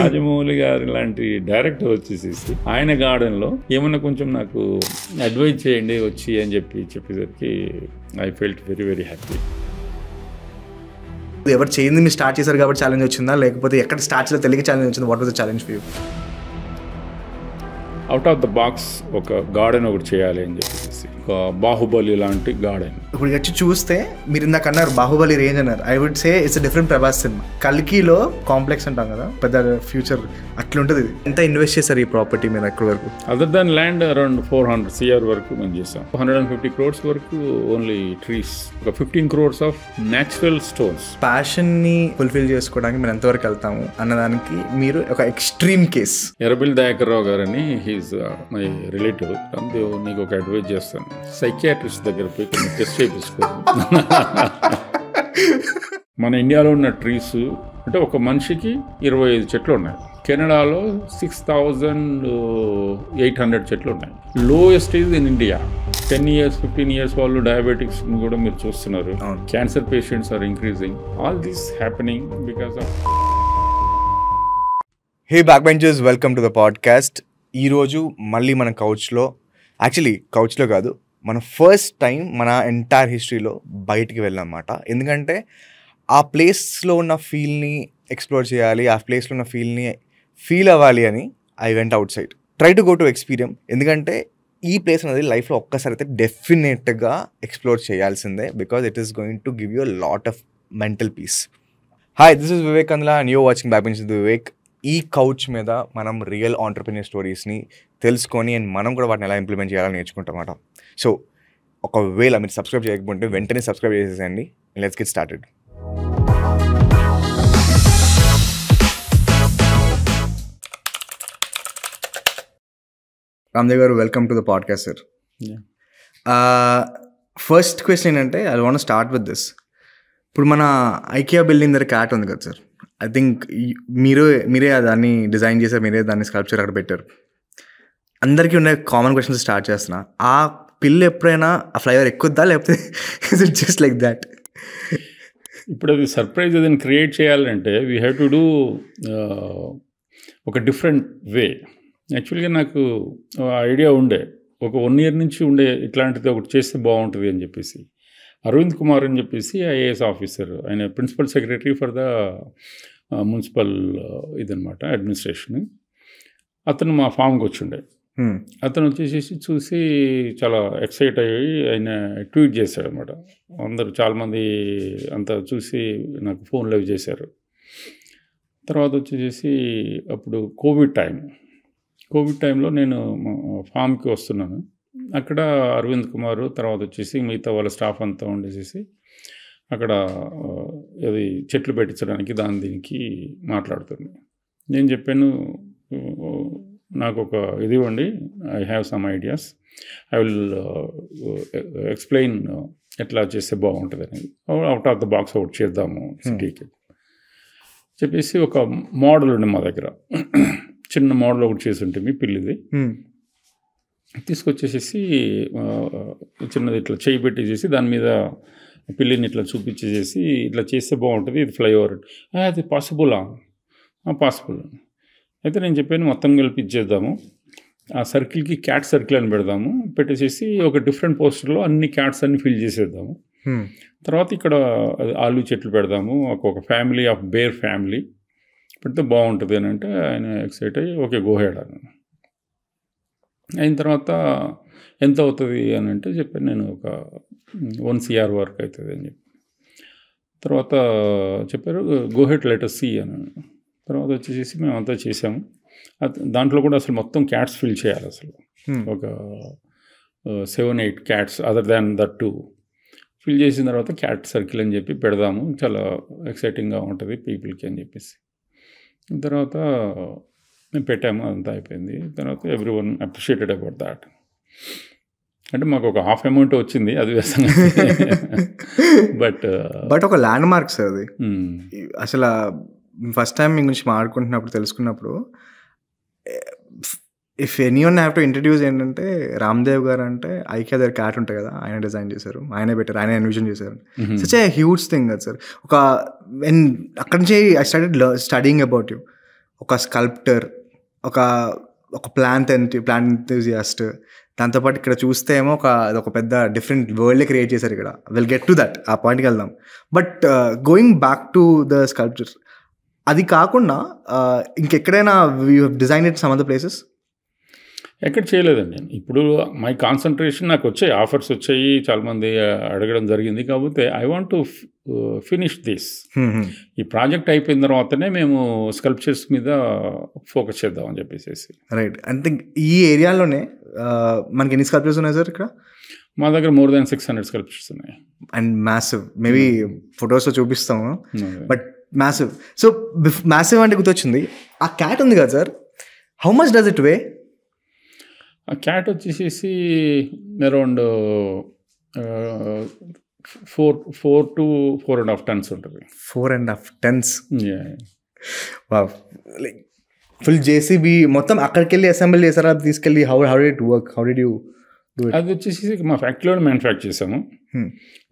రాజమౌళి గారు లాంటి డైరెక్టర్ వచ్చేసేసి ఆయన గార్డెన్లో ఏమన్నా కొంచెం నాకు అడ్వైజ్ చేయండి వచ్చి అని చెప్పేసరికి I felt very very happy. ఎవరు చేయింది మీరు స్టార్ట్ చేశారు కాబట్టి ఛాలెంజ్ వచ్చిందా, లేకపోతే ఎక్కడ స్టార్ట్ చేయాలో తెలియక ఛాలెంజ్ వచ్చింది? What was the challenge for you? Out of the box ఒక గార్డెన్ ఒకటి చేయాలి అని చెప్పేసి, ఒక బాహుబలి లాంటి గార్డెన్. ఇప్పుడు వచ్చి చూస్తే మీరు ఇందాక అన్నారు బాహుబలి రేంజ్ అన్నారు. I would say it's different Prabhas cinema. కల్కిలో కాంప్లెక్స్ అంటాం కదా, పెద్ద ఫ్యూచర్ అట్లుంటుంది. ఎంత ఇన్వెస్ట్ చేశారు ఈ ప్రాపర్టీ మీద ఎక్కడి వరకు? Other than land around 400 CR వరకు మేము చేసాం. 150 crores వరకు ఓన్లీ ట్రీస్, ఒక 15 crores ఆఫ్ న్యాచురల్ స్టోన్స్. ప్యాషన్ని ఫుల్ఫిల్ చేసుకోవడానికి మేము ఎంతవరకు వెళ్తాము అన్నదానికి మీరు ఒక ఎక్స్ట్రీమ్ కేస్. ఎర్రబెల్లి దయాకర్ రావు గారని, హీఈస్ మై రిలేటివ్. నీకు ఒక అడ్వైజ్ చేస్తాను, సైకియాట్రిస్ట్ దగ్గర పోయి కొన్ని టెస్ట్ చేయించుకో. మన ఇండియాలో ఉన్న ట్రీస్ అంటే ఒక మనిషికి 25 చెట్లు ఉన్నాయి. కెనడాలో 6,800 చెట్లు ఉన్నాయి. Lowest is in India. 10 years 15 years వాళ్ళు డయాబెటిక్స్ కూడా మీరు చూస్తున్నారు. Cancer patients are increasing. All this happening because of. Hey back benchers, welcome to the podcast. ఈరోజు మళ్ళీ మన కౌచ్లో కాదు, మన ఫస్ట్ టైం మన ఎంటైర్ హిస్టరీలో బయటికి వెళ్ళామన్నమాట. ఎందుకంటే ఆ ప్లేస్లో ఉన్న ఫీల్ని ఎక్స్ప్లోర్ చేయాలి, ఆ ప్లేస్లో ఉన్న ఫీల్ని ఫీల్ అవ్వాలి అని I went out side, try to go to experience. ఎందుకంటే ఈ ప్లేస్ అనేది లైఫ్లో ఒక్కసారి అయితే డెఫినెట్గా ఎక్స్ప్లోర్ చేయాల్సిందే, because it is going to give you a lot of mental peace. Hi, this is Vivek Kandla and you're watching back benchers with Vivek. ఈ couch మీద మనం రియల్ ఆంటర్ప్రెన్యూర్ స్టోరీస్ని తెలుసుకొని అండ్ మనం కూడా వాటిని ఎలా ఇంప్లిమెంట్ చేయాలని నేర్చుకుంటాం అన్నమాట. సో ఒకవేళ మీరు సబ్స్క్రైబ్ చేయకపోతే వెంటనే సబ్స్క్రైబ్ చేసేసండి. Let's get started. Ramdev garu, welcome to the podcast sir. First question ఏంటంటే, I want start with this. ఇప్పుడు మన ఐకియా బిల్డింగ్ దగ్గర క్యాట్ ఉంది కదా సార్, ఐ థింక్ మీరే దాన్ని డిజైన్ చేశారు, మీరే దాన్ని స్కల్ప్చర్ అక్కడ పెట్టారు. అందరికీ ఉన్న కామన్ క్వశ్చన్స్ స్టార్ట్ చేస్తున్నా. ఆ పిల్లి ఎప్పుడైనా ఆ ఫ్లేవర్ ఎక్కుద్దా, లేకపోతే is it just like that? ఇప్పుడు అది సర్ప్రైజ్ ఏదైనా క్రియేట్ చేయాలంటే వీ హ్యావ్ టు డూ ఒక డిఫరెంట్ వే. యాక్చువల్గా నాకు ఐడియా ఉండే, ఒక 1 year నుంచి ఉండే ఇట్లాంటిది ఒకటి చేస్తే బాగుంటుంది అని చెప్పేసి. అరవింద్ కుమార్ అని చెప్పేసి IAS ఆఫీసర్, ఆయన principal secretary for the municipal ఇదనమాట అడ్మినిస్ట్రేషన్. అతను మా ఫామ్కి వచ్చిండే. అతను వచ్చేసి చూసి చాలా ఎక్సైట్ అయ్యి ఆయన ట్వీట్ చేశాడు అనమాట. అందరూ చాలామంది అంతా చూసి నాకు ఫోన్లో చేశారు. తర్వాత వచ్చేసి అప్పుడు కోవిడ్ టైంలో నేను ఫామ్కి వస్తున్నాను. అక్కడ అరవింద్ కుమార్ తర్వాత వచ్చేసి మిగతా వాళ్ళ స్టాఫ్ అంతా ఉండేసేసి అక్కడ అది చెట్లు పెట్టించడానికి దీనికి మాట్లాడుతుంది. నేను చెప్పాను, నాకు ఒక ఇది ఇవ్వండి, I have some ideas, I will explain ఎట్లా చేస్తే బాగుంటుంది అనేది. Out of the box out చేద్దాము సిటీకి చెప్పేసి ఒక మోడల్ ఉండే మా దగ్గర, చిన్న మోడల్ ఒకటి చేసి ఉంటుంది పిల్లిది. తీసుకొచ్చేసేసి చిన్నది ఇట్లా చేయి పెట్టేసేసి దాని మీద పిల్లిని ఇట్లా చూపించేసేసి ఇట్లా చేస్తే బాగుంటుంది, ఇది ఫ్లైఓవర్. అది పాసిబుల్ అయితే నేను చెప్పాను మొత్తం కలిపి ఇచ్చేద్దాము, ఆ సర్కిల్కి క్యాట్ సర్కిల్ అని పెడదాము, పెట్టేసేసి ఒక డిఫరెంట్ పోస్టర్లో అన్ని క్యాట్స్ అన్ని ఫిల్ చేసేద్దాము. తర్వాత ఇక్కడ ఆలు చెట్లు పెడదాము, ఒక ఫ్యామిలీ ఆఫ్ బేర్ ఫ్యామిలీ పెడితే బాగుంటుంది అని అంటే ఆయన ఎక్సైట్ అయ్యి ఓకే గో హెడ్ అని. అయిన తర్వాత ఎంత అవుతుంది అని అంటే చెప్పాను నేను, ఒక 1 CR వరకు అవుతుంది అని చెప్పి. తర్వాత చెప్పారు go head let us see అని. తర్వాత వచ్చేసి మేము అంతా చేసాము. దాంట్లో కూడా అసలు మొత్తం క్యాట్స్ ఫిల్ చేయాలి, అసలు ఒక 7-8 cats other than that to fill చేసిన తర్వాత క్యాట్ సర్కిల్ అని చెప్పి పెడదాము, చాలా ఎక్సైటింగ్గా ఉంటుంది పీపుల్కి అని చెప్పేసి. తర్వాత మేము పెట్టాము, అదంతా అయిపోయింది. తర్వాత ఎవ్రీవన్ అప్రిషియేటెడ్ అబౌట్ దాట్. అంటే మాకు ఒక హాఫ్ అమౌంట్ వచ్చింది, అది వేసాను. బట్ ఒక ల్యాండ్ మార్క్స్ అది. అసలు ఫస్ట్ టైం మీ గురించి మాట్లాడుకుంటున్నప్పుడు తెలుసుకున్నప్పుడు, if anyone have to introduce ఏంటంటే, రామ్దేవ్ గారు అంటే ఐకియా దగ్గర క్యాట్ ఉంటాయి కదా, ఆయన డిజైన్ చేశారు, ఆయనే పెట్టారు, ఆయన ఎన్విజన్ చేశారు. సచ్ ఏ హ్యూజ్ థింగ్ కదా సార్. అక్కడి నుంచి I started studying about you. ఒక స్కల్ప్టర్, ఒక ఒక ప్లాంట్ ఎంతూజియాస్ట్, దాంతోపాటు ఇక్కడ చూస్తే ఏమో ఒక పెద్ద డిఫరెంట్ వరల్డ్ క్రియేట్ చేశారు ఇక్కడ. విల్ గెట్ టు దట్, ఆ పాయింట్కి వెళ్దాం. But going back to the sculpture, అది కాకుండా ఇంకెక్కడైనా you have design it some other places? ఎక్కడ చేయలేదండి నేను. ఇప్పుడు మై కాన్సన్ట్రేషన్, నాకు వచ్చాయి ఆఫర్స్ వచ్చాయి, చాలామంది అడగడం జరిగింది. కాకపోతే I want to finish this. ఈ ప్రాజెక్ట్ అయిపోయిన తర్వాతనే మేము స్కల్ప్చర్స్ మీద ఫోకస్ చేద్దాం అని చెప్పేసి. రైట్. అంటే ఈ ఏరియాలోనే మనకి ఎన్ని స్కల్ప్చర్స్ ఉన్నాయి సార్ ఇక్కడ? మా దగ్గర మోర్ దాన్ 600 స్కల్ప్చర్స్ ఉన్నాయి. అండ్ మ్యాసివ్, మేబీ ఫొటోస్లో చూపిస్తాము, బట్ మ్యాసివ్. సో మ్యాసివ్ అంటే గుర్తొచ్చింది, ఆ క్యాట్ ఉంది కదా sir, how much does it weigh? ఆ క్యాట్ వచ్చేసి అరౌండ్ 4 to 4.5 tons ఉంటుంది. 4.5 tons? లైక్ ఫుల్ జేసీబీ మొత్తం అక్కడికి వెళ్ళి అసెంబ్లీ చేశారా, తీసుకెళ్ళి how did it work, how did you do it? అది వచ్చేసి మా ఫ్యాక్టరీలో మ్యానుఫ్యాక్చర్ చేసాము.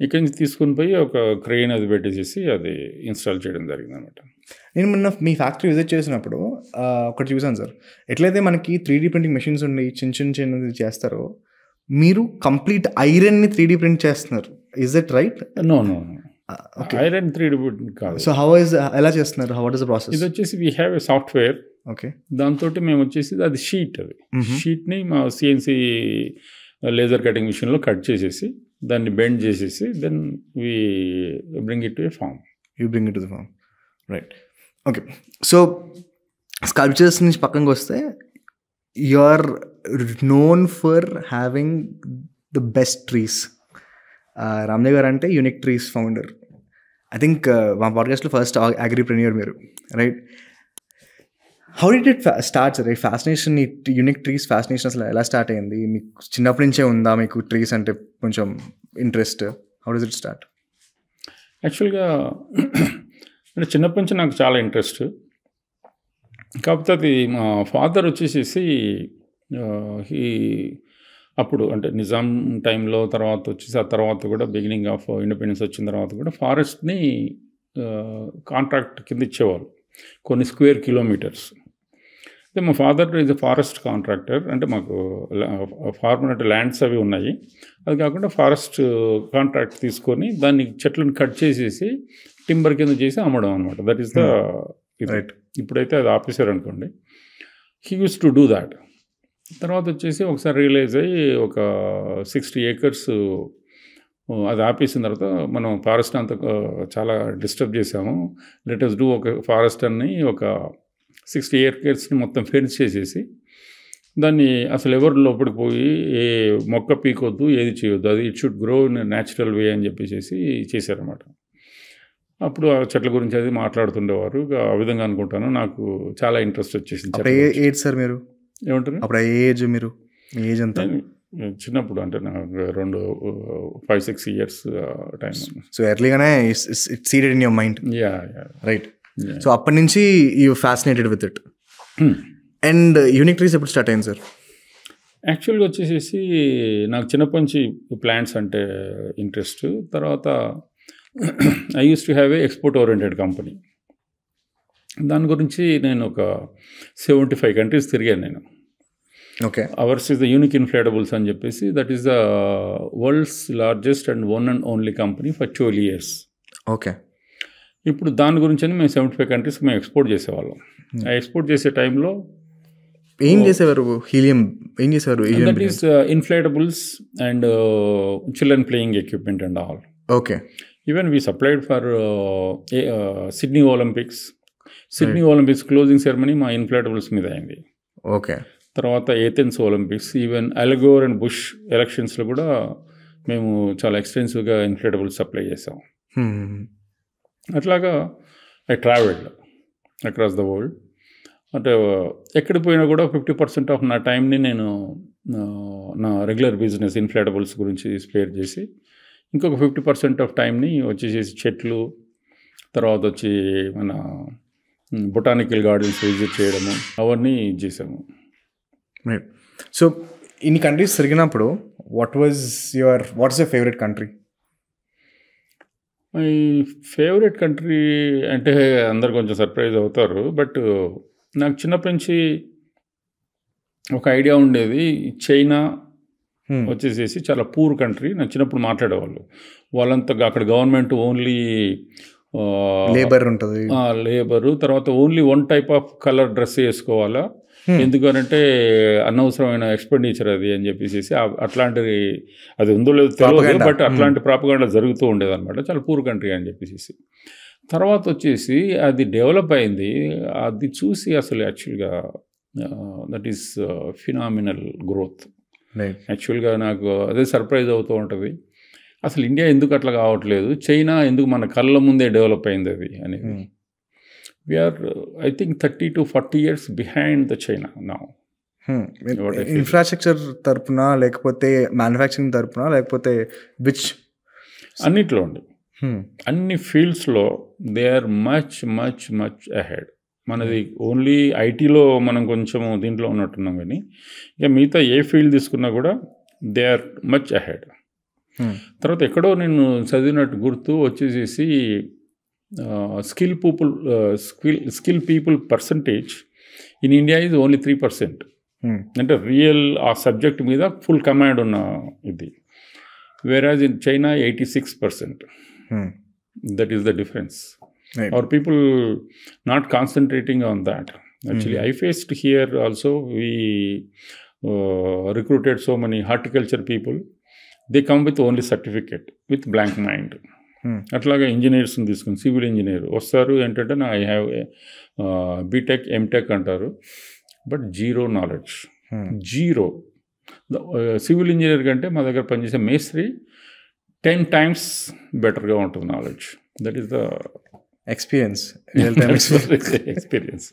ఇక్కడి నుంచి తీసుకుని పోయి ఒక క్రెయిన్ అది పెట్టేసి అది ఇన్స్టాల్ చేయడం జరిగింది అనమాట. నేను మొన్న మీ ఫ్యాక్టరీ విజిట్ చేసినప్పుడు ఒకటి చూసాను సార్, ఎట్లయితే మనకి 3D ప్రింటింగ్ మెషిన్స్ ఉండి చిన్నది చేస్తారో, మీరు కంప్లీట్ ఐరన్ని 3D ప్రింట్ చేస్తున్నారు. Is it right? No, iron 3D print కాదు. సో ఎలా చేస్తున్నారు, వాట్ ఇస్ ద ప్రాసెస్? ఇది వచ్చేసి we have a software. Okay. దాంతో మేము వచ్చేసి అది షీట్, అది షీట్ని మా సిఎన్సి లేజర్ కటింగ్ మిషన్లో కట్ చేసేసి దాన్ని బెండ్ చేసేసి then we bring it to a form. You bring it to the form, right. Okay. So sculptures నుంచి పక్కనకి వస్తే, you are known for having the best trees. Ramdev గారు అంటే unique trees founder. I think మా పాడ్కాస్ట్లో first అగ్రిప్రెన్యూర్ మీరు, right? How did it start sir? ఈ fascination, ఈ యూనిక్ ట్రీస్ ఫ్యాసినేషన్ అసలు ఎలా స్టార్ట్ అయ్యింది? మీకు చిన్నప్పటి నుంచే ఉందా మీకు ట్రీస్ అంటే కొంచెం interest? How does it start? యాక్చువల్గా అంటే చిన్నప్పటి నుంచి నాకు చాలా ఇంట్రెస్ట్. కాకపోతే అది మా ఫాదర్ వచ్చేసి అప్పుడు అంటే నిజాం టైంలో తర్వాత వచ్చేసి, ఆ తర్వాత కూడా బిగినింగ్ ఆఫ్ ఇండిపెండెన్స్ వచ్చిన తర్వాత కూడా ఫారెస్ట్ని కాంట్రాక్ట్ కింద ఇచ్చేవాళ్ళు, కొన్ని స్క్వేర్ కిలోమీటర్స్. అయితే మా father is a forest contractor. అంటే మాకు ఫార్మర్ అంటే ల్యాండ్స్ అవి ఉన్నాయి. అది కాకుండా ఫారెస్ట్ కాంట్రాక్ట్ తీసుకొని దాన్ని చెట్లను కట్ చేసేసి టింబర్ కింద చేసి అమ్మడం అనమాట. That is the right. ఇప్పుడైతే అది ఆపేశారు అనుకోండి. He use to do that. తర్వాత వచ్చేసి ఒకసారి రియలైజ్ అయ్యి ఒక 60 acres అది ఆపేసిన తర్వాత మనం ఫారెస్ట్ అంతా చాలా డిస్టర్బ్ చేసాము. లెట్ అస్ డూ ఒక ఫారెస్ట్ అని ఒక 60 acresని మొత్తం ఫెన్స్ చేసేసి దాన్ని అసలు ఎవరు లోపలికి పోయి ఏ మొక్క పీకొద్దు, ఏది చేయొద్దు, అది it should grow in natural way అని చెప్పేసి చేశారన్నమాట. అప్పుడు ఆ చెట్ల గురించి అది మాట్లాడుతుండేవారు. ఆ విధంగా అనుకుంటాను నాకు చాలా ఇంట్రెస్ట్ వచ్చేసింది. ఏజ్ సార్ మీరు ఏమంటారు? అప్పుడు ఏజ్ మీరు మీ ఏజ్ అంతా? చిన్నప్పుడు అంటే నాకు 5-6 years టైం. సో ఎర్లీగానే it seeded in your mind. Right. So అప్పటి నుంచి you fascinated with it. And unique trees ఎప్పుడు స్టార్ట్ అయింది సార్? యాక్చువల్గా వచ్చేసి నాకు చిన్నప్పటి నుంచి ప్లాంట్స్ అంటే ఇంట్రెస్ట్. తర్వాత I use to have a export oriented company. దాని గురించి నేను ఒక 75 countries తిరిగాను నేను. Okay. Ours is the unique inflatables అని చెప్పేసి, that is the world's largest and one and only company for 12 years. Okay. ఇప్పుడు దాని గురించి అని మేము 75 countries మేము ఎక్స్పోర్ట్ చేసేవాళ్ళం. ఆ ఎక్స్పోర్ట్ చేసే టైంలో ఏం చేసేవారు? హీలియం ఏం చేసేవారు? That is inflatables and children playing equipment and all. Okay. Even we supplied for Sydney Olympics. Sydney Olympics closing ceremony మా ఇన్ఫ్లేటబుల్స్ మీద అయింది. ఓకే. తర్వాత Athens Olympics, even Al Gore and Bush ఎలక్షన్స్లో కూడా మేము చాలా ఎక్స్టెన్సివ్గా ఇన్ఫ్లేటబుల్స్ సప్లై చేసాం. అట్లాగా I travelled across the world. అంటే ఎక్కడ పోయినా కూడా 50% ఆఫ్ నా టైంని నేను నా రెగ్యులర్ బిజినెస్ ఇన్ఫ్లేటబుల్స్ గురించి స్పేర్ చేసి, ఇంకొక 50% ఆఫ్ టైంని వచ్చేసి చెట్లు, తర్వాత వచ్చి మన బొటానికల్ గార్డెన్స్ విజిట్ చేయడము అవన్నీ చేసాము. సో ఇన్ని కంట్రీస్ తిరిగినప్పుడు what's your favourite country? My favourite country అంటే అందరు కొంచెం సర్ప్రైజ్ అవుతారు, బట్ నాకు చిన్నప్పటి నుంచి ఒక ఐడియా ఉండేది, చైనా వచ్చేసేసి చాలా పూర్ కంట్రీ. నాకు చిన్నప్పుడు మాట్లాడేవాళ్ళు, వాళ్ళంతా అక్కడ గవర్నమెంట్ ఓన్లీ లేబర్ ఉంటుంది, లేబరు, తర్వాత only one type of colour dress వేసుకోవాలా, ఎందుకనంటే అనవసరమైన ఎక్స్పెండిచర్ అది అని చెప్పేసి అట్లాంటిది అది ఉందో లేదో తెలియదు, బట్ అట్లాంటి ప్రాపగాండా జరుగుతూ ఉండేది అనమాట. చాలా పూర్ కంట్రీ అని చెప్పేసి. తర్వాత వచ్చేసి అది డెవలప్ అయింది, అది చూసి అసలు యాక్చువల్గా దట్ ఈస్ ఫినామినల్ గ్రోత్. యాక్చువల్గా నాకు అదే సర్ప్రైజ్ అవుతూ ఉంటుంది, అసలు ఇండియా ఎందుకు అట్లా కావట్లేదు, చైనా ఎందుకు మన కళ్ళ ముందే డెవలప్ అయింది అది అనేది. We are I think 30 to 40 years behind the China now. Infrastructure తరపున, లేకపోతే మ్యానుఫ్యాక్చరింగ్ తరపున, లేకపోతే విచ్ అన్నిట్లో ఉండి అన్ని ఫీల్డ్స్లో they are much much much ahead. మనది ఓన్లీ ఐటీలో మనం కొంచెం దీంట్లో ఉన్నట్టున్నాం, కానీ ఇక మిగతా ఏ ఫీల్డ్ తీసుకున్నా కూడా దే ఆర్ మచ్ అహెడ్. తర్వాత ఎక్కడో నేను చదివినట్టు గుర్తు వచ్చేసేసి skill people percentage in India is only 3%. అంటే రియల్ ఆ సబ్జెక్ట్ మీద ఫుల్ కమాండ్ ఉన్న ఇది, వేరాజ్ in China 86%. That is the difference. Our people not concentrating on that. Actually, I faced here also, we recruited so many horticulture people. They come with only certificate, with blank mind. అట్లాగే ఇంజనీర్స్ని తీసుకుని, civil engineer వస్తారు, ఏంటంటే I have BTech MTech అంటారు, but zero knowledge, zero. Civil engineer కంటే మా దగ్గర పనిచేసే మేస్త్రి 10 times బెటర్గా ఉంటుంది knowledge. That is the experience, real time experience.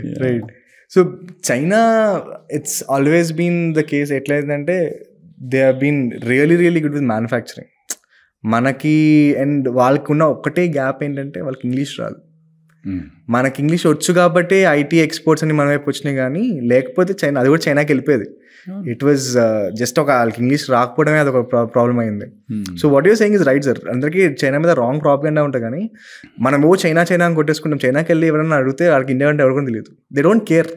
Yeah. Right. So China, it's always been the case eట్లాంటే they have been really really good with manufacturing. మనకి and వాళ్ళకి ఉన్న ఒక్కటే గ్యాప్ ఏంటంటే వాళ్ళకి ఇంగ్లీష్ రాదు. మనకి ఇంగ్లీష్ వచ్చు కాబట్టి ఐటీ ఎక్స్పోర్ట్స్ అని మన వైపు వచ్చినాయి, కానీ లేకపోతే చైనా, అది కూడా చైనాకి వెళ్ళిపోయేది. ఇట్ వాజ్ జస్ట్ ఒక వాళ్ళకి ఇంగ్లీష్ రాకపోవడమే అదొక ప్రాబ్లం అయింది. So what you're saying is right sir. అందరికీ చైనా మీద రాంగ్ ప్రాపగండా ఉంటుంది, కానీ మనం చైనా అని కొట్టేసుకుంటాం. చైనాకి వెళ్ళి ఎవరైనా అడిగితే వాళ్ళకి ఇండియా అంటే ఎవరికీ తెలియదు. They don't care,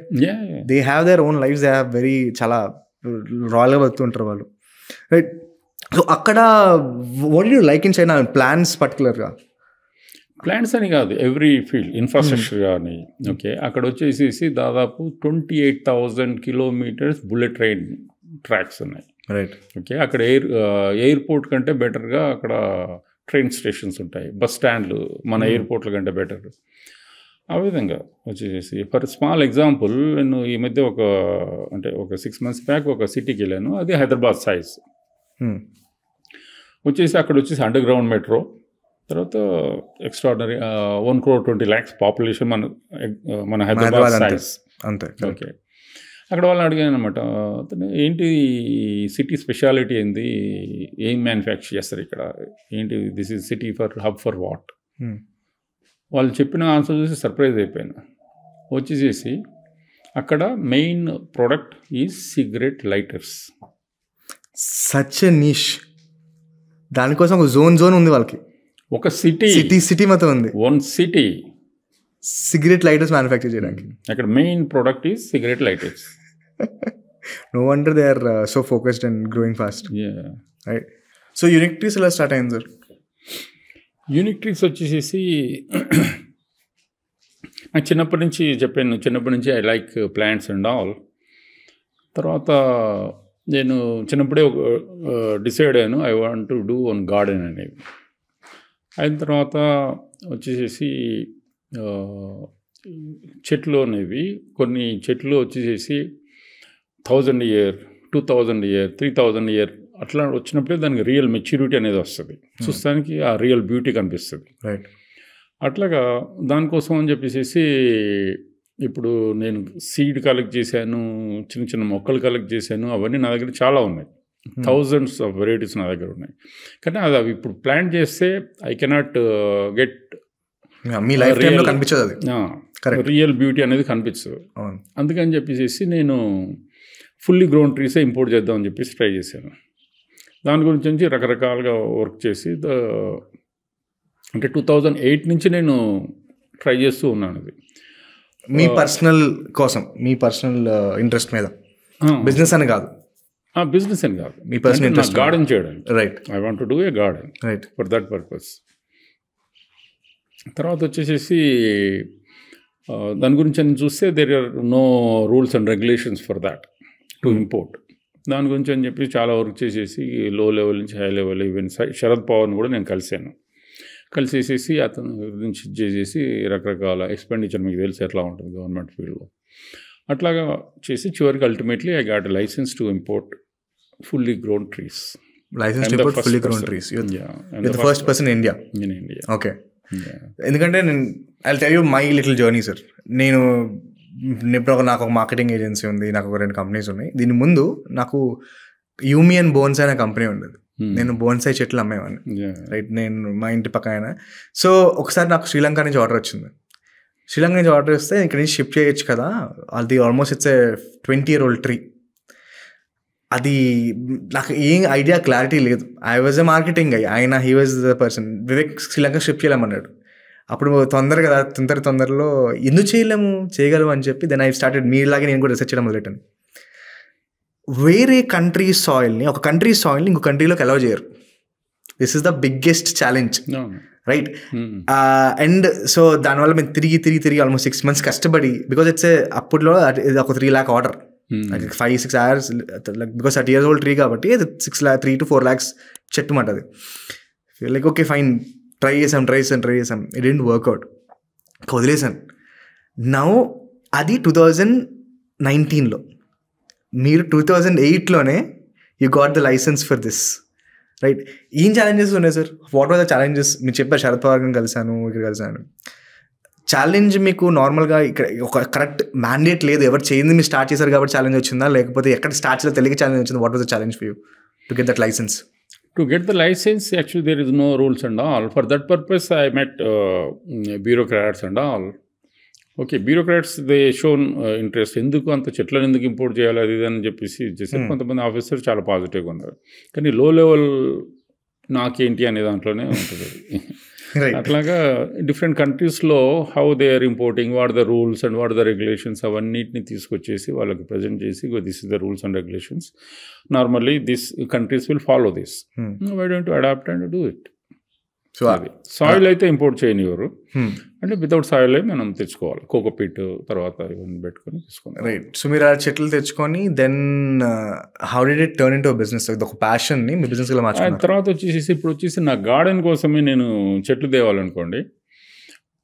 they have their own lifes, they have very చాలా రాయల్గా బతుకుంటారు వాళ్ళు. రైట్. సో అక్కడ what you like in China plans పర్టికులర్గా? ప్లాంట్స్ అని కాదు, ఎవ్రీ ఫీల్డ్, ఇన్ఫ్రాస్ట్రక్చర్ కానీ. ఓకే, అక్కడ వచ్చేసేసి దాదాపు 28,000 kilometers బుల్లెట్ ట్రైన్ ట్రాక్స్ ఉన్నాయి. రైట్. ఓకే, అక్కడ ఎయిర్పోర్ట్ కంటే బెటర్గా అక్కడ ట్రైన్ స్టేషన్స్ ఉంటాయి, బస్ స్టాండ్లు మన ఎయిర్పోర్ట్ల కంటే బెటర్. ఆ విధంగా వచ్చేసేసి ఫర్ స్మాల్ ఎగ్జాంపుల్, నేను ఈ మధ్య ఒక 6 months బ్యాక్ ఒక సిటీకి వెళ్ళాను, అది హైదరాబాద్ సైజ్. వచ్చేసి అక్కడ వచ్చేసి అండర్ గ్రౌండ్ మెట్రో, తర్వాత ఎక్స్ట్రాడినరీ 1,20,00,000 పాపులేషన్ మన హైదరాబాద్ సైజ్ అంతే. ఓకే, అక్కడ వాళ్ళని అడిగాను అనమాట, ఏంటి సిటీ స్పెషాలిటీ ఏంది, ఏం మ్యానుఫ్యాక్చర్ చేస్తారు ఇక్కడ, ఏంటి this is city for hub for what. వాళ్ళు చెప్పిన ఆన్సర్ చూసి సర్ప్రైజ్ అయిపోయాను. వచ్చేసేసి అక్కడ main product is cigarette lighters. Such a niche. దానికోసం ఒక జోన్ ఉంది వాళ్ళకి, ఒక సిటీ మొత్తం ఉంది, one city cigarette lighters manufacture చేయడానికి. అక్కడ main product is cigarette lighters. No wonder they are so focused and growing fast. Right. So unique trees ఎలా స్టార్ట్ అయింది సార్? యూనిక్ ట్రీస్ వచ్చేసేసి నాకు చిన్నప్పటి నుంచి చెప్పాను, చిన్నప్పటి నుంచి I like plants and all. తర్వాత నేను చిన్నప్పుడే డిసైడ్ అయ్యాను, I want to do one garden అనేవి. అయిన తర్వాత వచ్చేసేసి చెట్లు అనేవి, కొన్ని చెట్లు వచ్చేసేసి 1000 year, 2000 year, 3000 year అట్లా వచ్చినప్పుడే దానికి రియల్ మెచ్యూరిటీ అనేది వస్తుంది, చూస్తానికి ఆ రియల్ బ్యూటీ కనిపిస్తుంది. రైట్. అట్లాగా దానికోసం అని చెప్పేసి ఇప్పుడు నేను సీడ్ కలెక్ట్ చేశాను, చిన్న చిన్న మొక్కలు కలెక్ట్ చేశాను, అవన్నీ నా దగ్గర చాలా ఉన్నాయి, thousands of varieties నా దగ్గర ఉన్నాయి. కానీ అది అవి ఇప్పుడు ప్లాంట్ చేస్తే I cannot get me life టైంలో కనిపించదు, అది రియల్ బ్యూటీ అనేది కనిపించదు. అందుకని చెప్పేసి నేను ఫుల్లీ గ్రోన్ ట్రీసే ఇంపోర్ట్ చేద్దామని చెప్పేసి ట్రై చేశాను. దాని గురించి రకరకాలుగా వర్క్ చేసి అంటే 2008 నుంచి నేను ట్రై చేస్తూ ఉన్నాను. అది మీ పర్సనల్ కోసం, మీ పర్సనల్ ఇంట్రెస్ట్ మీద, బిజినెస్ అని కాదు, బిజినెస్ అని కాదు, మీ పర్సనల్ ఇంట్రెస్ట్ గార్డెన్ చేయడానికి. Right. I want to do a garden right. For that purpose. తర్వాత వచ్చేసేసి దాని గురించి అని చూస్తే there are no rules and regulations for that to import. దాని గురించి అని చెప్పి చాలా వర్క్ చేసేసి లో లెవెల్ నుంచి హై లెవెల్, ఈవెన్ శరద్ పవార్ని కూడా నేను కలిసేసేసి అతను గురించి చేసేసి రకరకాల ఎక్స్పెండిచర్, మీకు తెలిసి ఎట్లా ఉంటుంది గవర్నమెంట్ ఫీల్డ్లో, అట్లాగా చేసి చివరికి ultimately I got licence to import fully grown trees. License to import fully grown trees. You're the first person in India. In India. Okay. ఎందుకంటే నేను I'll tell you my little journey, sir. నాకు ఒక marketing agency ఉంది, నాకు ఒక 2 companies ఉన్నాయి. దీని ముందు నాకు యూమియన్ బోన్సై అనే కంపెనీ ఉండేది. నేను బోన్సై చెట్లు అమ్మేవాడిని. రైట్. నేను మా ఇంటి పక్కన. సో ఒకసారి నాకు శ్రీలంక నుంచి ఆర్డర్ వచ్చింది. శ్రీలంక నుంచి ఆర్డర్ వస్తే ఇక్కడ నుంచి షిప్ చేయొచ్చు కదా, అది almost it's a 20-year-old tree. అది నాకు ఏం ఐడియా క్లారిటీ లేదు. I was a marketing guy, ఆయన he was the person. Vivek Sri Lanka ship చేయలేమన్నాడు. అప్పుడు తొందరలో ఎందుకు చేయగలము అని చెప్పి దెన్ ఐ స్టార్టెడ్, మీలాగే నేను కూడా రీసెర్చ్ చేయడం మొదలెట్టాను. వేరే కంట్రీ సాయిల్ని, ఒక కంట్రీ సాయిల్ని ఇంకో కంట్రీలోకి అలౌ చేయరు. This is the biggest challenge, right? And so దానివల్ల మేము తిరిగి ఆల్మోస్ట్ 6 months కష్టపడి, బికాజ్ ఇట్స్ అప్పట్లో ఒక 3 lakh order, 5-6 hours, because 30 years old tree కాబట్టి 3 to 4 lakhs చెట్టు మాట. అది లైక్ ఓకే ఫైన్, ట్రై చేసాం. ఇట్ డెంట్ వర్క్అవుట్, వదిలేసాను. నౌ అది 2019లో, మీరు 2008లోనే you got the license for this, right? ఏం ఛాలెంజెస్ ఉన్నాయి sir? What are the challenges? మీరు చెప్పారు శరద్ పవార్ గారిని కలిశాను, ఇక్కడ కలిశాను. ఛాలెంజ్ మీకు నార్మల్గా ఇక్కడ ఒక కరెక్ట్ మ్యాండేట్ లేదు, ఎవరు చేయింది మీరు స్టార్ట్ చేశారు కాబట్టి ఛాలెంజ్ వచ్చిందా, లేకపోతే ఎక్కడ స్టార్ట్ చేయాలో తెలియక ఛాలెంజ్ వచ్చింది? What was the challenge for you to get that licence? To get the license, actually there is no rules and all. For that purpose, I met bureaucrats and all. Okay, bureaucrats, they shown interest. ఎందుకు అంత చెట్లను ఎందుకు import చేయాలి అది అని చెప్పేసి చేసి కొంతమంది ఆఫీసర్ చాలా పాజిటివ్గా ఉన్నారు. కానీ లో లెవెల్ నాకేంటి అనే దాంట్లోనే ఉంటుంది. అట్లాగా డిఫరెంట్ కంట్రీస్లో how they are importing, what the rules and what the regulations, అవన్నిటిని తీసుకొచ్చేసి వాళ్ళకి ప్రజెంట్ చేసి this is the rules and regulations. Normally this countries will follow this. Why don't adapt and do it. So అది soil అయితే import చేయనివ్వరు, అంటే without soil మనం తెచ్చుకోవాలి. కోకోపీట్ తర్వాత ఇవన్నీ పెట్టుకొని తీసుకున్నాం. రైట్. సో మీరు ఆ చెట్లు తెచ్చుకొని then how did it turn into business? ఒక ప్యాషన్ని మీ బిజినెస్ గా మార్చుకున్నారు. తర్వాత వచ్చేసి నా గార్డెన్ కోసమే నేను చెట్లు తేవాలనుకోండి,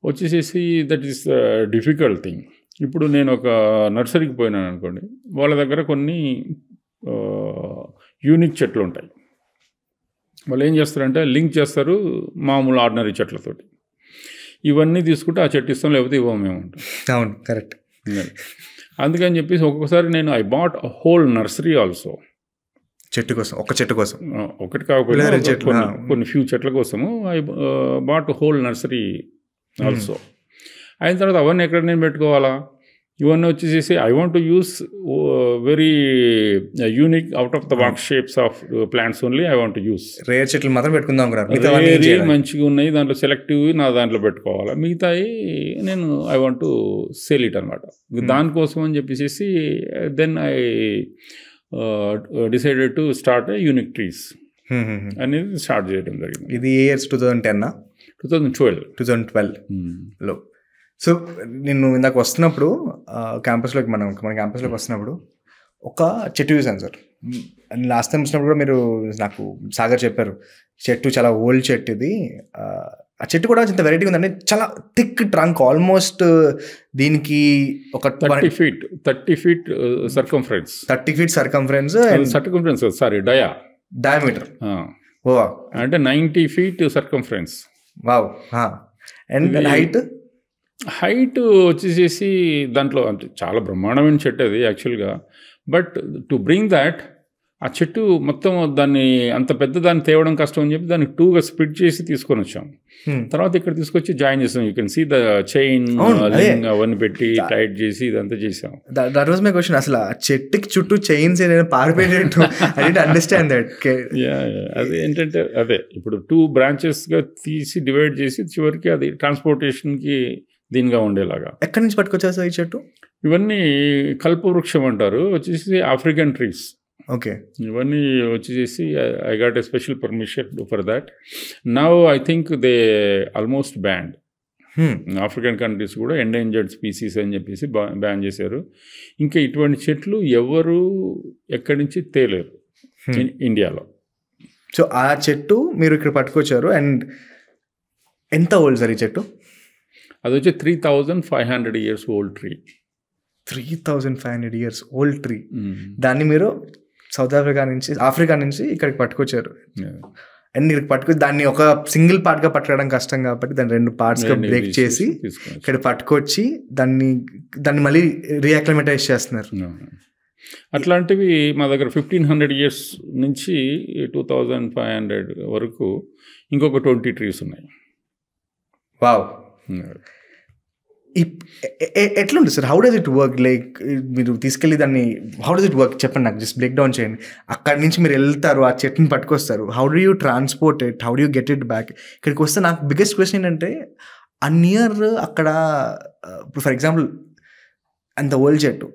వచ్చేసేసి దట్ ఈస్ డిఫికల్ట్ థింగ్. ఇప్పుడు నేను ఒక నర్సరీకి పోయినాను అనుకోండి, వాళ్ళ దగ్గర కొన్ని యూనిక్ చెట్లు ఉంటాయి. వాళ్ళు ఏం చేస్తారంటే లింక్ చేస్తారు మామూలు ఆర్డినరీ చెట్లతోటి. ఇవన్నీ తీసుకుంటే ఆ చెట్టు ఇస్తాం, లేకపోతే ఇవ్వం మేము ఉంటాం. అవును, కరెక్ట్. అందుకని చెప్పేసి ఒక్కొక్కసారి నేను I bought whole nursery also. చెట్టు కోసం, ఒక చెట్టు కోసం, ఒకటి కాకపోతే కొన్ని ఫ్యూ చెట్ల కోసము I bought whole nursery also. అయిన తర్వాత అవన్నీ ఎక్కడ నేను పెట్టుకోవాలా? ఇవన్నీ వచ్చేసేసి I want to use very unique out of the box shapes of plants only I want to use. Rare చెట్లు మాత్రం పెట్టుకుందాం, మంచిగా ఉన్నాయి దాంట్లో సెలెక్టివ్ నా దాంట్లో పెట్టుకోవాలా, మిగతాయి నేను I want to sell it అనమాట. దానికోసం అని చెప్పేసి then I decided to start unique trees అనేది స్టార్ట్ చేయడం జరిగింది. ఇది ఇయర్స్ 2010 2012లో. సో నేను ఇందాక వస్తున్నప్పుడు క్యాంపస్లోకి మన క్యాంపస్లోకి వస్తున్నప్పుడు ఒక చెట్టు చూసాను సార్. లాస్ట్ టైం వచ్చినప్పుడు కూడా మీరు నాకు సాగర్ చెప్పారు, చెట్టు చాలా ఓల్డ్ చెట్టు ఇది. ఆ చెట్టు కూడా ఇంత వెరైటీ ఉందండి, చాలా థిక్ ట్రంక్, ఆల్మోస్ట్ దీనికి ఒక 30 feet circumference. 30 feet circumference, sorry diameter. Oh అంటే 90 feet circumference. Wow. And height వచ్చేసేసి దాంట్లో అంటే చాలా బ్రహ్మాండమైన చెట్టు అది యాక్చువల్గా. బట్ టు బ్రింగ్ దాట్, ఆ చెట్టు మొత్తం దాన్ని అంత పెద్ద దాన్ని తేవడం కష్టం అని చెప్పి దాన్ని 2గా స్ప్లిట్ చేసి తీసుకొని వచ్చాం. తర్వాత ఇక్కడ తీసుకొచ్చి జాయిన్ చేసాం. You can see the chain అవన్నీ పెట్టి టైట్ చేసి ఇదంతా చేసాం. That was my question. అసలు ఆ చెట్టుకి చుట్టూ చైన్స్ ఏదైనా పారిపోయేటట్టు ఐ డిడ్ అండర్స్టాండ్ దట్. అది ఏంటంటే అదే ఇప్పుడు 2 branchesగా తీసి డివైడ్ చేసి చివరికి అది ట్రాన్స్పోర్టేషన్కి దీనిగా ఉండేలాగా. ఎక్కడి నుంచి పట్టుకొచ్చారు సార్ ఈ చెట్టు? ఇవన్నీ కల్పవృక్షం అంటారు, వచ్చేసి ఆఫ్రికన్ ట్రీస్. ఓకే. ఇవన్నీ వచ్చేసి I got a special permission for that. Now I think they almost band. African countries కూడా ఎండేంజర్డ్ స్పీసీస్ అని చెప్పేసి బ్యాన్ చేశారు. ఇంకా ఇటువంటి చెట్లు ఎవరు ఎక్కడి నుంచి తేలేరు ఇండియాలో. సో ఆ చెట్టు మీరు ఇక్కడ పట్టుకొచ్చారు. అండ్ ఎంత ఓల్డ్ సార్ ఈ చెట్టు? అది వచ్చి 3500 years old tree. 3500 years old tree. దాన్ని మీరు సౌత్ ఆఫ్రికా నుంచి ఇక్కడికి పట్టుకొచ్చారు. అండ్ ఇక్కడికి పట్టుకొచ్చి దాన్ని ఒక సింగిల్ పార్ట్గా పట్టుకోవడం కష్టం కాబట్టి దాన్ని 2 పార్ట్స్గా బ్రేక్ చేసి ఇక్కడ పట్టుకొచ్చి దాన్ని మళ్ళీ రీఅక్లమటైజ్ చేస్తున్నారు. అట్లాంటివి మా దగ్గర 1500 years నుంచి 2500 వరకు ఇంకొక 20 trees ఉన్నాయి. వావ్. ఎట్లుంటుంది sir? How does it work? Like మీరు తీసుకెళ్ళి దాన్ని హౌ డస్ ఇట్ వర్క్ చెప్పండి నాకు, జస్ట్ బ్రేక్ డౌన్ చేయండి. అక్కడి నుంచి మీరు వెళ్తారు, ఆ చెట్టుని పట్టుకొస్తారు. How do you transport it? How do you get it back? ఇక్కడికి వస్తే నాకు బిగ్గెస్ట్ క్వశ్చన్ ఏంటంటే నియర్ అక్కడ ఫర్ ఎగ్జాంపుల్ అంత ఓల్డ్ చెట్టు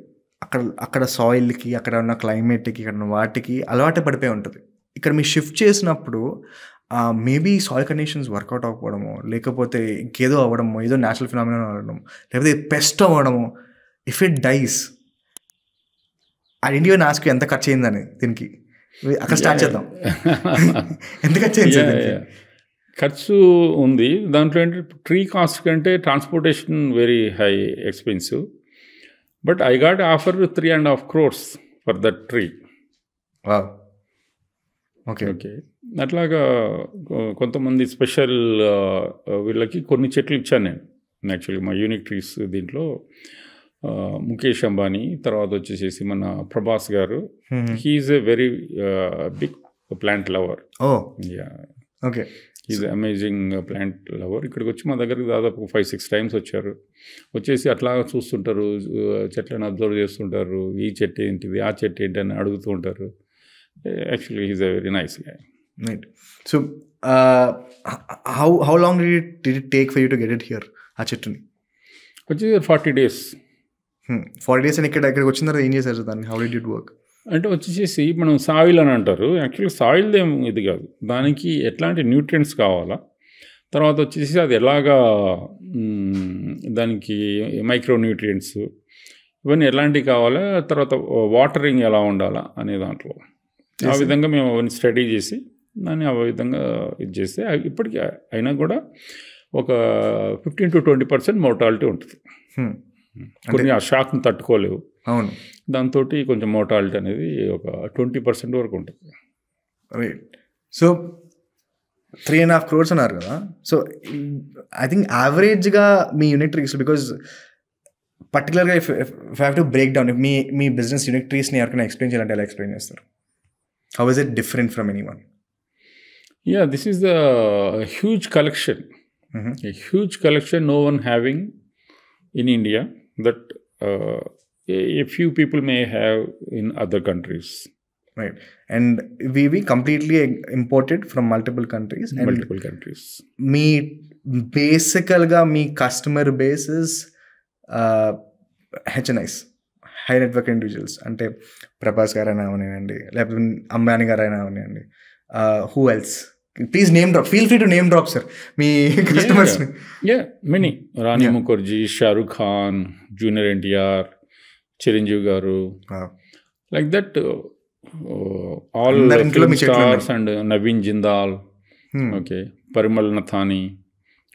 అక్కడ సాయిల్కి, అక్కడ ఉన్న క్లైమేట్కి, ఇక్కడ ఉన్న వాటికి అలవాటు పడిపోయి ఉంటుంది. ఇక్కడ మీరు షిఫ్ట్ చేసినప్పుడు మేబీ సాయిల్ కండిషన్స్ వర్కౌట్ అవ్వడము, లేకపోతే ఇంకేదో అవ్వడము, ఏదో న్యాచురల్ ఫినామినా అవ్వడము, లేకపోతే పెస్ట్ అవ్వడము. If it dies I don't even ask ఎంత ఖర్చు అయిందని దీనికి. అక్కడ స్టార్ట్ చేద్దాం. ఎంత ఖర్చు అయింది సార్? ఖర్చు ఉంది దాంట్లో. ఏంటంటే ట్రీ కాస్ట్ కంటే transportation very high expensive. But I got offer 3.5 crores for that tree. Okay okay. అట్లాగా కొంతమంది స్పెషల్ వీళ్ళకి కొన్ని చెట్లు ఇచ్చాను నేను. యాక్చువల్లీ మా యూనిక్ ట్రీస్ దీంట్లో ముఖేష్ అంబానీ, తర్వాత వచ్చేసి మన ప్రభాస్ గారు, he's a very big plant lover. Okay. Is amazing plant lover. ఇక్కడికి వచ్చి మా దగ్గరికి దాదాపు 5-6 times వచ్చారు. వచ్చేసి అట్లా చూస్తుంటారు, చెట్లను అబ్జర్వ్ చేస్తుంటారు. ఈ చెట్టు ఏంటిది, ఆ చెట్టు ఏంటి అని అడుగుతూ ఉంటారు. Actually, he's a very nice guy. Right. So, how long did it take for you to get it here? ఆ చెట్టుని వచ్చి 40 days. 40 days అని ఇక్కడికి వచ్చిన తర్వాత ఏం చేశారు దాన్ని? How did it work? అంటే వచ్చేసి మనం సాయిల్ అని అంటారు. యాక్చువల్లీ సాయిల్ ఏం ఇది కాదు, దానికి ఎట్లాంటి న్యూట్రియంట్స్ కావాలా, తర్వాత వచ్చేసి అది ఎలాగా దానికి మైక్రో న్యూట్రియంట్స్ ఇవన్నీ ఎలాంటివి కావాలా, తర్వాత వాటరింగ్ ఎలా ఉండాలా అనే దాంట్లో ఆ విధంగా మేము అవన్నీ స్టడీ చేసి దాన్ని ఆ విధంగా ఇది చేస్తే ఇప్పటికీ అయినా కూడా ఒక 15-20% మోర్టాలిటీ ఉంటుంది. కొన్ని ఆ షాక్ని తట్టుకోలేవు. అవును. దాంతో కొంచెం మోర్టాలిటీ అనేది ఒక 20% వరకు ఉంటుంది. రైట్. సో 3.5 crores అన్నారు కదా. సో ఐ థింక్ యావరేజ్గా మీ యూనిక్ ట్రీస్, బికాజ్ పర్టికులర్గా if have to break down, మీ బిజినెస్ యూనిక్ ట్రీస్ని ఎవరికైనా ఎక్స్ప్లెయిన్ చేయాలంటే ఎలా ఎక్స్ప్లెయిన్ చేస్తారు? How is it different from anyone? Yeah, this is a huge collection. A huge collection no one having in India that a few people may have in other countries. Right. And we completely imported from multiple countries. Multiple countries. Me basically me customer base is HNIs. High network individuals. అంటే ప్రభాస్ గారు అయినా అవనివ్వండి, లేకపోతే అంబానీ గారు అయినా అవనివ్వండి. Who else? Please name drop, feel free to name drop sir మీ కస్టమర్స్ని. Many. Rani Mukherjee, Shahrukh Khan, junior NTR, Chiranjeevi garu, like that all stars and Naveen Jindal, okay, Parimal Nathwani,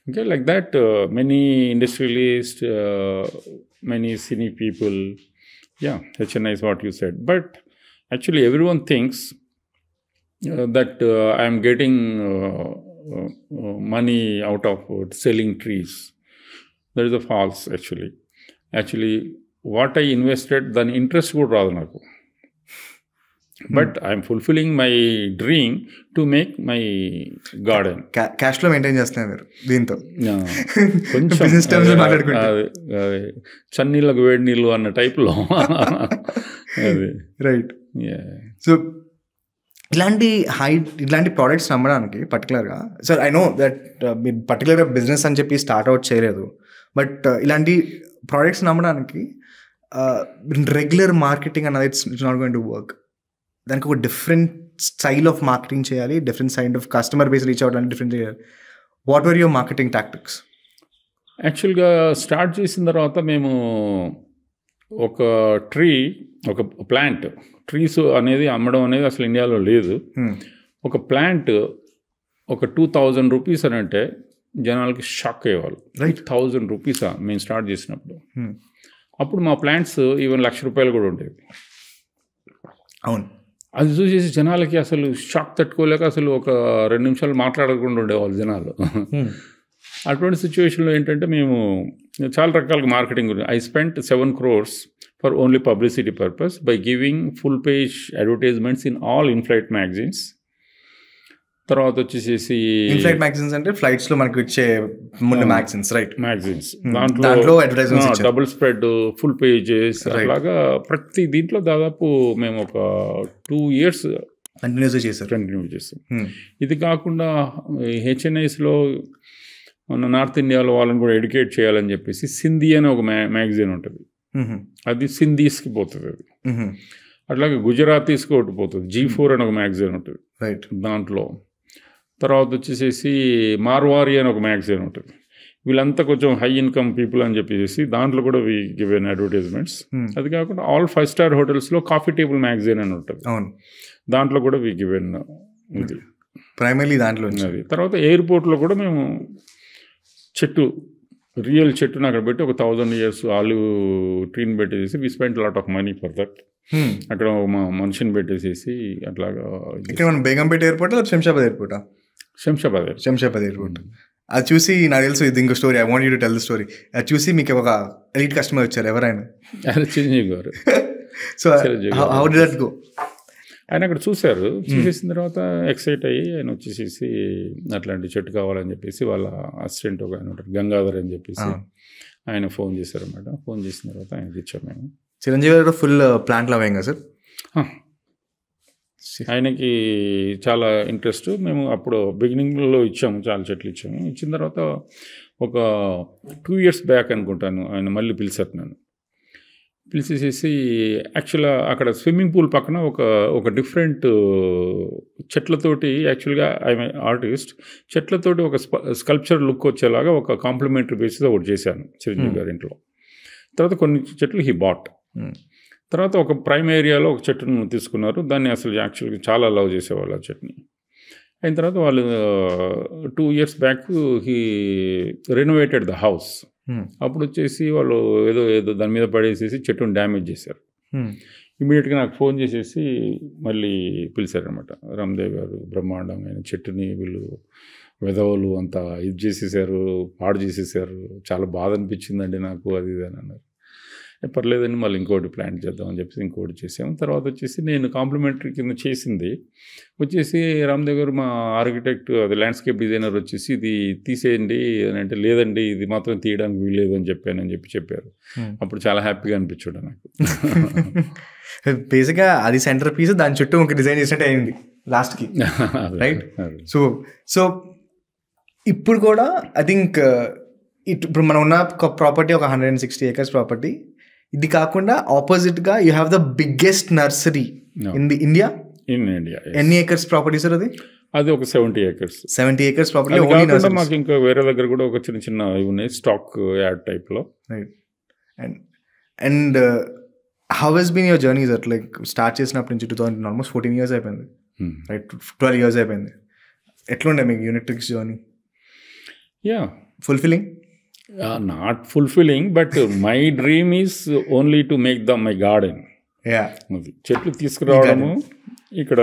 okay, like that many industrialist, many cine people. Yeah, HNI is what you said. But actually everyone thinks that I am getting money out of selling trees. That is a false actually. Actually what I invested, then interest would rather naku. But I am fulfilling my dream to make my garden. Cash flow maintain చేస్తున్నారు మీరు దీంతో. కొంచెం చన్నీళ్ళకు వేడి నీళ్ళు అన్న టైప్లో. Right. So ఇట్లాంటి products నమ్మడానికి పర్టికులర్గా సార్, ఐ నో దట్ మీరు పర్టికులర్గా బిజినెస్ అని చెప్పి స్టార్ట్ అవుట్ చేయలేదు. బట్ ఇలాంటి ప్రోడక్ట్స్ నమ్మడానికి రెగ్యులర్ మార్కెటింగ్ అన్నది it's not going to work. దానికి ఒక డిఫరెంట్ స్టైల్ ఆఫ్ మార్కెటింగ్ చేయాలి, different side of customer base reach అవ్వడానికి డిఫరెంట్ చేయాలి. What were your marketing tactics? యాక్చువల్గా స్టార్ట్ చేసిన తర్వాత మేము ఒక ప్లాంట్ ట్రీస్ అనేది అమ్మడం అనేది అసలు ఇండియాలో లేదు. ఒక ప్లాంట్ ఒక 2000 రూపీస్ అని అంటే జనాలకి షాక్ అయ్యేవాళ్ళు. 1000 రూపీసా మేము స్టార్ట్ చేసినప్పుడు. అప్పుడు మా ప్లాంట్స్ ఈవెన్ ₹1,00,000 కూడా ఉండేవి. అవును. అది చూసేసి జనాలకి అసలు షాక్ తట్టుకోలేక అసలు ఒక 2 నిమిషాలు మాట్లాడకుండా ఉండేవాళ్ళు జనాలు. అటువంటి సిచ్యువేషన్లో ఏంటంటే మేము చాలా రకాల marketing I spent 7 crores for only publicity purpose by giving full page advertisements in all in-flight magazines. తర్వాత వచ్చేసేసి ఇన్ఫ్లైట్ మ్యాగజైన్స్ అంటే ఫ్లైట్స్ లో మనకి వచ్చే ముందు మ్యాగజైన్స్, రైట్? మ్యాగజైన్స్ దాంట్లో advertisements, double spread, full pages, అలాగా ప్రతి దీంట్లో దాదాపు మేము ఒక 2 years కంటిన్యూ చేస్తాం. ఇది కాకుండా HNIsలో మన నార్త్ ఇండియాలో వాళ్ళని కూడా ఎడ్యుకేట్ చేయాలని చెప్పేసి సింధీ అని ఒక మ్యాగజైన్ ఉంటుంది. అది సింధీస్కి పోతుంది. అది అట్లాగే గుజరాతీస్కి ఒకటి పోతుంది. G4 అని ఒక మ్యాగజైన్ ఉంటుంది, రైట్? దాంట్లో తర్వాత వచ్చేసేసి మార్వారి అని ఒక మ్యాగజైన్ ఉంటుంది. వీళ్ళంతా కొంచెం హై ఇన్కమ్ పీపుల్ అని చెప్పేసి దాంట్లో కూడా వి గివెన్ అడ్వర్టైజ్మెంట్స్. అది కాకుండా ఆల్ 5-star హోటల్స్లో కాఫీ టేబుల్ మ్యాగజైన్ అని ఉంటుంది. అవును, దాంట్లో కూడా వి గివెన్ ఇది ప్రైమరీ దాంట్లో. అది తర్వాత ఎయిర్పోర్ట్లో కూడా మేము రియల్ చెట్టును అక్కడ పెట్టి ఒక 1000 years ఆలివ్ ట్రీని పెట్టేసి we spend lot of money for that. అక్కడ మా మనిషిని పెట్టేసేసి అట్లాగా. ఇక్కడ మనం బేగంపేట ఎయిర్పోర్ట్, శంషాబాద్ ఎయిర్పోర్టా? శంషాబాద్ ఎయిర్పోర్ట్. అది చూసి నాకు తెలుసు ఇది ఇంకో story. I want you to tell the story. అది చూసి మీకు ఒక ఎలిట్ కస్టమర్ వచ్చారు, ఎవరైనా? చిరంజీవి గారు. So how did that go? ఆయన అక్కడ చూసేసిన తర్వాత ఎక్సైట్ అయ్యి ఆయన వచ్చేసేసి అట్లాంటి చెట్టు కావాలని చెప్పేసి వాళ్ళ అసిస్టెంట్ ఒక ఆయన ఉంటారు, గంగాధర్ అని చెప్పేసి, ఆయన ఫోన్ చేశారన్నమాట. ఫోన్ చేసిన తర్వాత ఆయనకి ఇచ్చాము మేము. చిరంజీవి గారు ఫుల్ ప్లాంట్ లవ్ సార్. ఆయనకి చాలా ఇంట్రెస్ట్. మేము అప్పుడు బిగినింగ్లో ఇచ్చాము, చాలా చెట్లు ఇచ్చాము. ఇచ్చిన తర్వాత ఒక 2 years బ్యాక్ అనుకుంటాను ఆయన మళ్ళీ పిలిచారు నన్ను. పిలిచేసేసి యాక్చువల్గా అక్కడ స్విమ్మింగ్ పూల్ పక్కన ఒక డిఫరెంట్ చెట్లతోటి, యాక్చువల్గా ఐఎమ్ ఆర్టిస్ట్, చెట్లతోటి ఒక స్కల్ప్చర్ లుక్ వచ్చేలాగా ఒక కాంప్లిమెంటరీ బేసిస్ ఒకటి చేశాను చిరంజీవి గారి ఇంట్లో. తర్వాత కొన్ని చెట్లు హీ బాట్. తర్వాత ఒక ప్రైమ్ ఏరియాలో ఒక చెట్టును తీసుకున్నారు. దాన్ని అసలు యాక్చువల్గా చాలా లవ్ చేసేవాళ్ళు ఆ చెట్టుని. అయిన తర్వాత వాళ్ళు 2 years back he renovated the house. అప్పుడు వచ్చేసి వాళ్ళు ఏదో దాని మీద పడేసేసి చెట్టును డ్యామేజ్ చేశారు. ఇమీడియట్గా నాకు ఫోన్ చేసేసి మళ్ళీ పిలిచారనమాట. రామ్దేవ్ గారు బ్రహ్మాండమైన చెట్టుని వీళ్ళు వెధవలు అంతా ఇది చేసేసారు, పాడు చేసేసారు, చాలా బాధ అనిపించిందండి నాకు, అది ఇది అని అన్నారు. పర్లేదండి మళ్ళీ ఇంకోటి ప్లాన్ చేద్దామని చెప్పేసి ఇంకోటి చేసాము. తర్వాత వచ్చేసి నేను కాంప్లిమెంటరీ కింద చేసింది వచ్చేసి రామ్దేవ్ గారు మా ఆర్కిటెక్ట్, అది ల్యాండ్స్కేప్ డిజైనర్ వచ్చేసి ఇది తీసేయండి అని అంటే, లేదండి ఇది మాత్రం తీయడానికి వీల్లేదు అని చెప్పారు. అప్పుడు చాలా హ్యాపీగా అనిపించాడు నాకు. బేసిక్గా అది సెంటర్ పీస్, దాని చుట్టూ ఒక డిజైన్ చేసినట్టు అయింది లాస్ట్కి, రైట్? సో ఇప్పుడు కూడా ఐ థింక్ ఇప్పుడు మనం ఉన్న ప్రాపర్టీ ఒక 160 acres ప్రాపర్టీ. ఇది కాకుండా ఆపోజిట్గా you have the biggest nursery in India. ఎన్ని ఏకర్స్ ప్రాపర్టీ సార్ అది? అది ఒక 70 acres. 70 acres property. మాకు ఇంకా వేరే దగ్గర కూడా ఒక చిన్న ఇవి ఉన్నాయి, స్టాక్ యాడ్ టైప్లో. Right. And how has been your journey sir? Like start చేసినప్పటి నుంచి 2000 ఆల్మోస్ట్ 14 years అయిపోయింది, రైట్? 12 years అయిపోయింది. ఎట్లుండే మీకు Unitrix journey? fulfilling? Not fulfilling, but my dream is only to make my garden. చెట్లు తీసుకురావడము, ఇక్కడ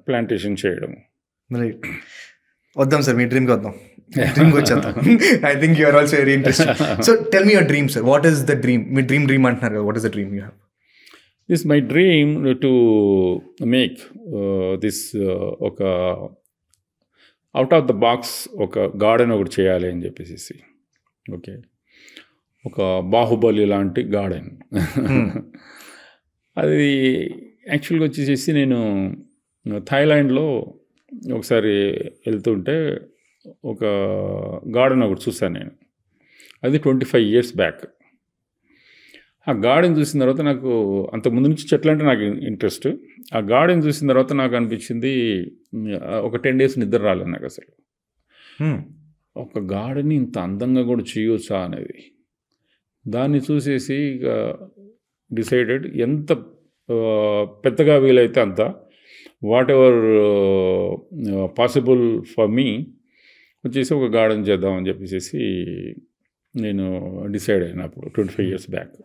ప్లాంటేషన్ చేయడము. రైట్. వద్దాం సార్, మీ డ్రీమ్కి వద్దాం. డ్రీమ్కి వచ్చేద్దాం. I think you are also very interesting. So tell me your dream sir. What is the dream? మీ dream అంటున్నారు కదా, what is the dream you have? This my dream to make this ఒక out of the box ఒక garden ఒకటి చేయాలి అని చెప్పేసి. Okay, ఒక బాహుబలి లాంటి గార్డెన్. అది యాక్చువల్గా వచ్చేసి నేను థాయిలాండ్లో ఒకసారి వెళ్తుంటే ఒక గార్డెన్ ఒకటి చూసాను నేను. అది 25 years బ్యాక్. ఆ గార్డెన్ చూసిన తర్వాత నాకు అంతకుముందు నుంచి చెట్లు అంటే నాకు ఇంట్రెస్ట్. ఆ గార్డెన్ చూసిన తర్వాత నాకు అనిపించింది ఒక 10 days నిద్ర రాలేదు నాకు అసలు. ఒక గార్డెన్ ఇంత అందంగా కూడా చేయొచ్చా అనేది. దాన్ని చూసేసి ఇక డిసైడెడ్ ఎంత పెద్దగా వీలైతే అంత what ever possible for me వచ్చేసి ఒక గార్డెన్ చేద్దామని చెప్పేసి నేను డిసైడ్ అయిన అప్పుడు 25 years బ్యాక్.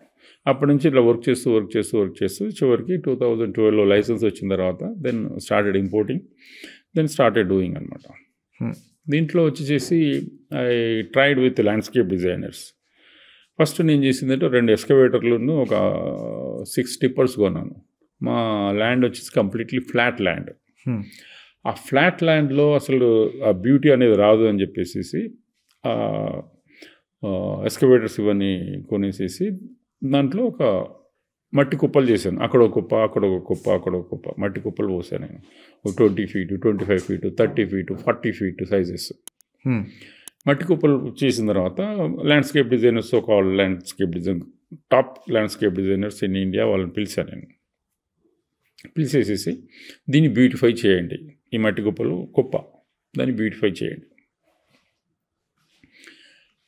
అప్పటి నుంచి ఇట్లా వర్క్ చేస్తూ చివరికి 2012లో లైసెన్స్ వచ్చిన తర్వాత then started importing, then started doing అనమాట. దీంట్లో వచ్చేసి I tried with landscape designers. First నేను చేసిందంటే 2 ఎక్స్కవేటర్లను ఒక 6 టిప్పర్స్ కొన్నాను. మా ల్యాండ్ వచ్చేసి కంప్లీట్లీ ఫ్లాట్ ల్యాండ్. ఆ ఫ్లాట్ ల్యాండ్లో అసలు ఆ బ్యూటీ అనేది రాదు అని చెప్పేసి ఎక్స్కవేటర్స్ ఇవన్నీ కొనేసేసి దాంట్లో ఒక మట్టి కుప్పలు చేశాను. అక్కడ ఒక కుప్ప, అక్కడ ఒక కుప్ప మట్టి కుప్పలు పోసాను నేను. ఒక 20 feet, 25 feet, 30 feet, 40 feet sizes మట్టి కుప్పలు చేసిన తర్వాత ల్యాండ్స్కేప్ డిజైనర్స్, ఒక top landscape designers in India వాళ్ళని పిలిచాను నేను. పిలిచేసేసి దీన్ని బ్యూటిఫై చేయండి, ఈ మట్టి కుప్ప దాన్ని బ్యూటిఫై చేయండి.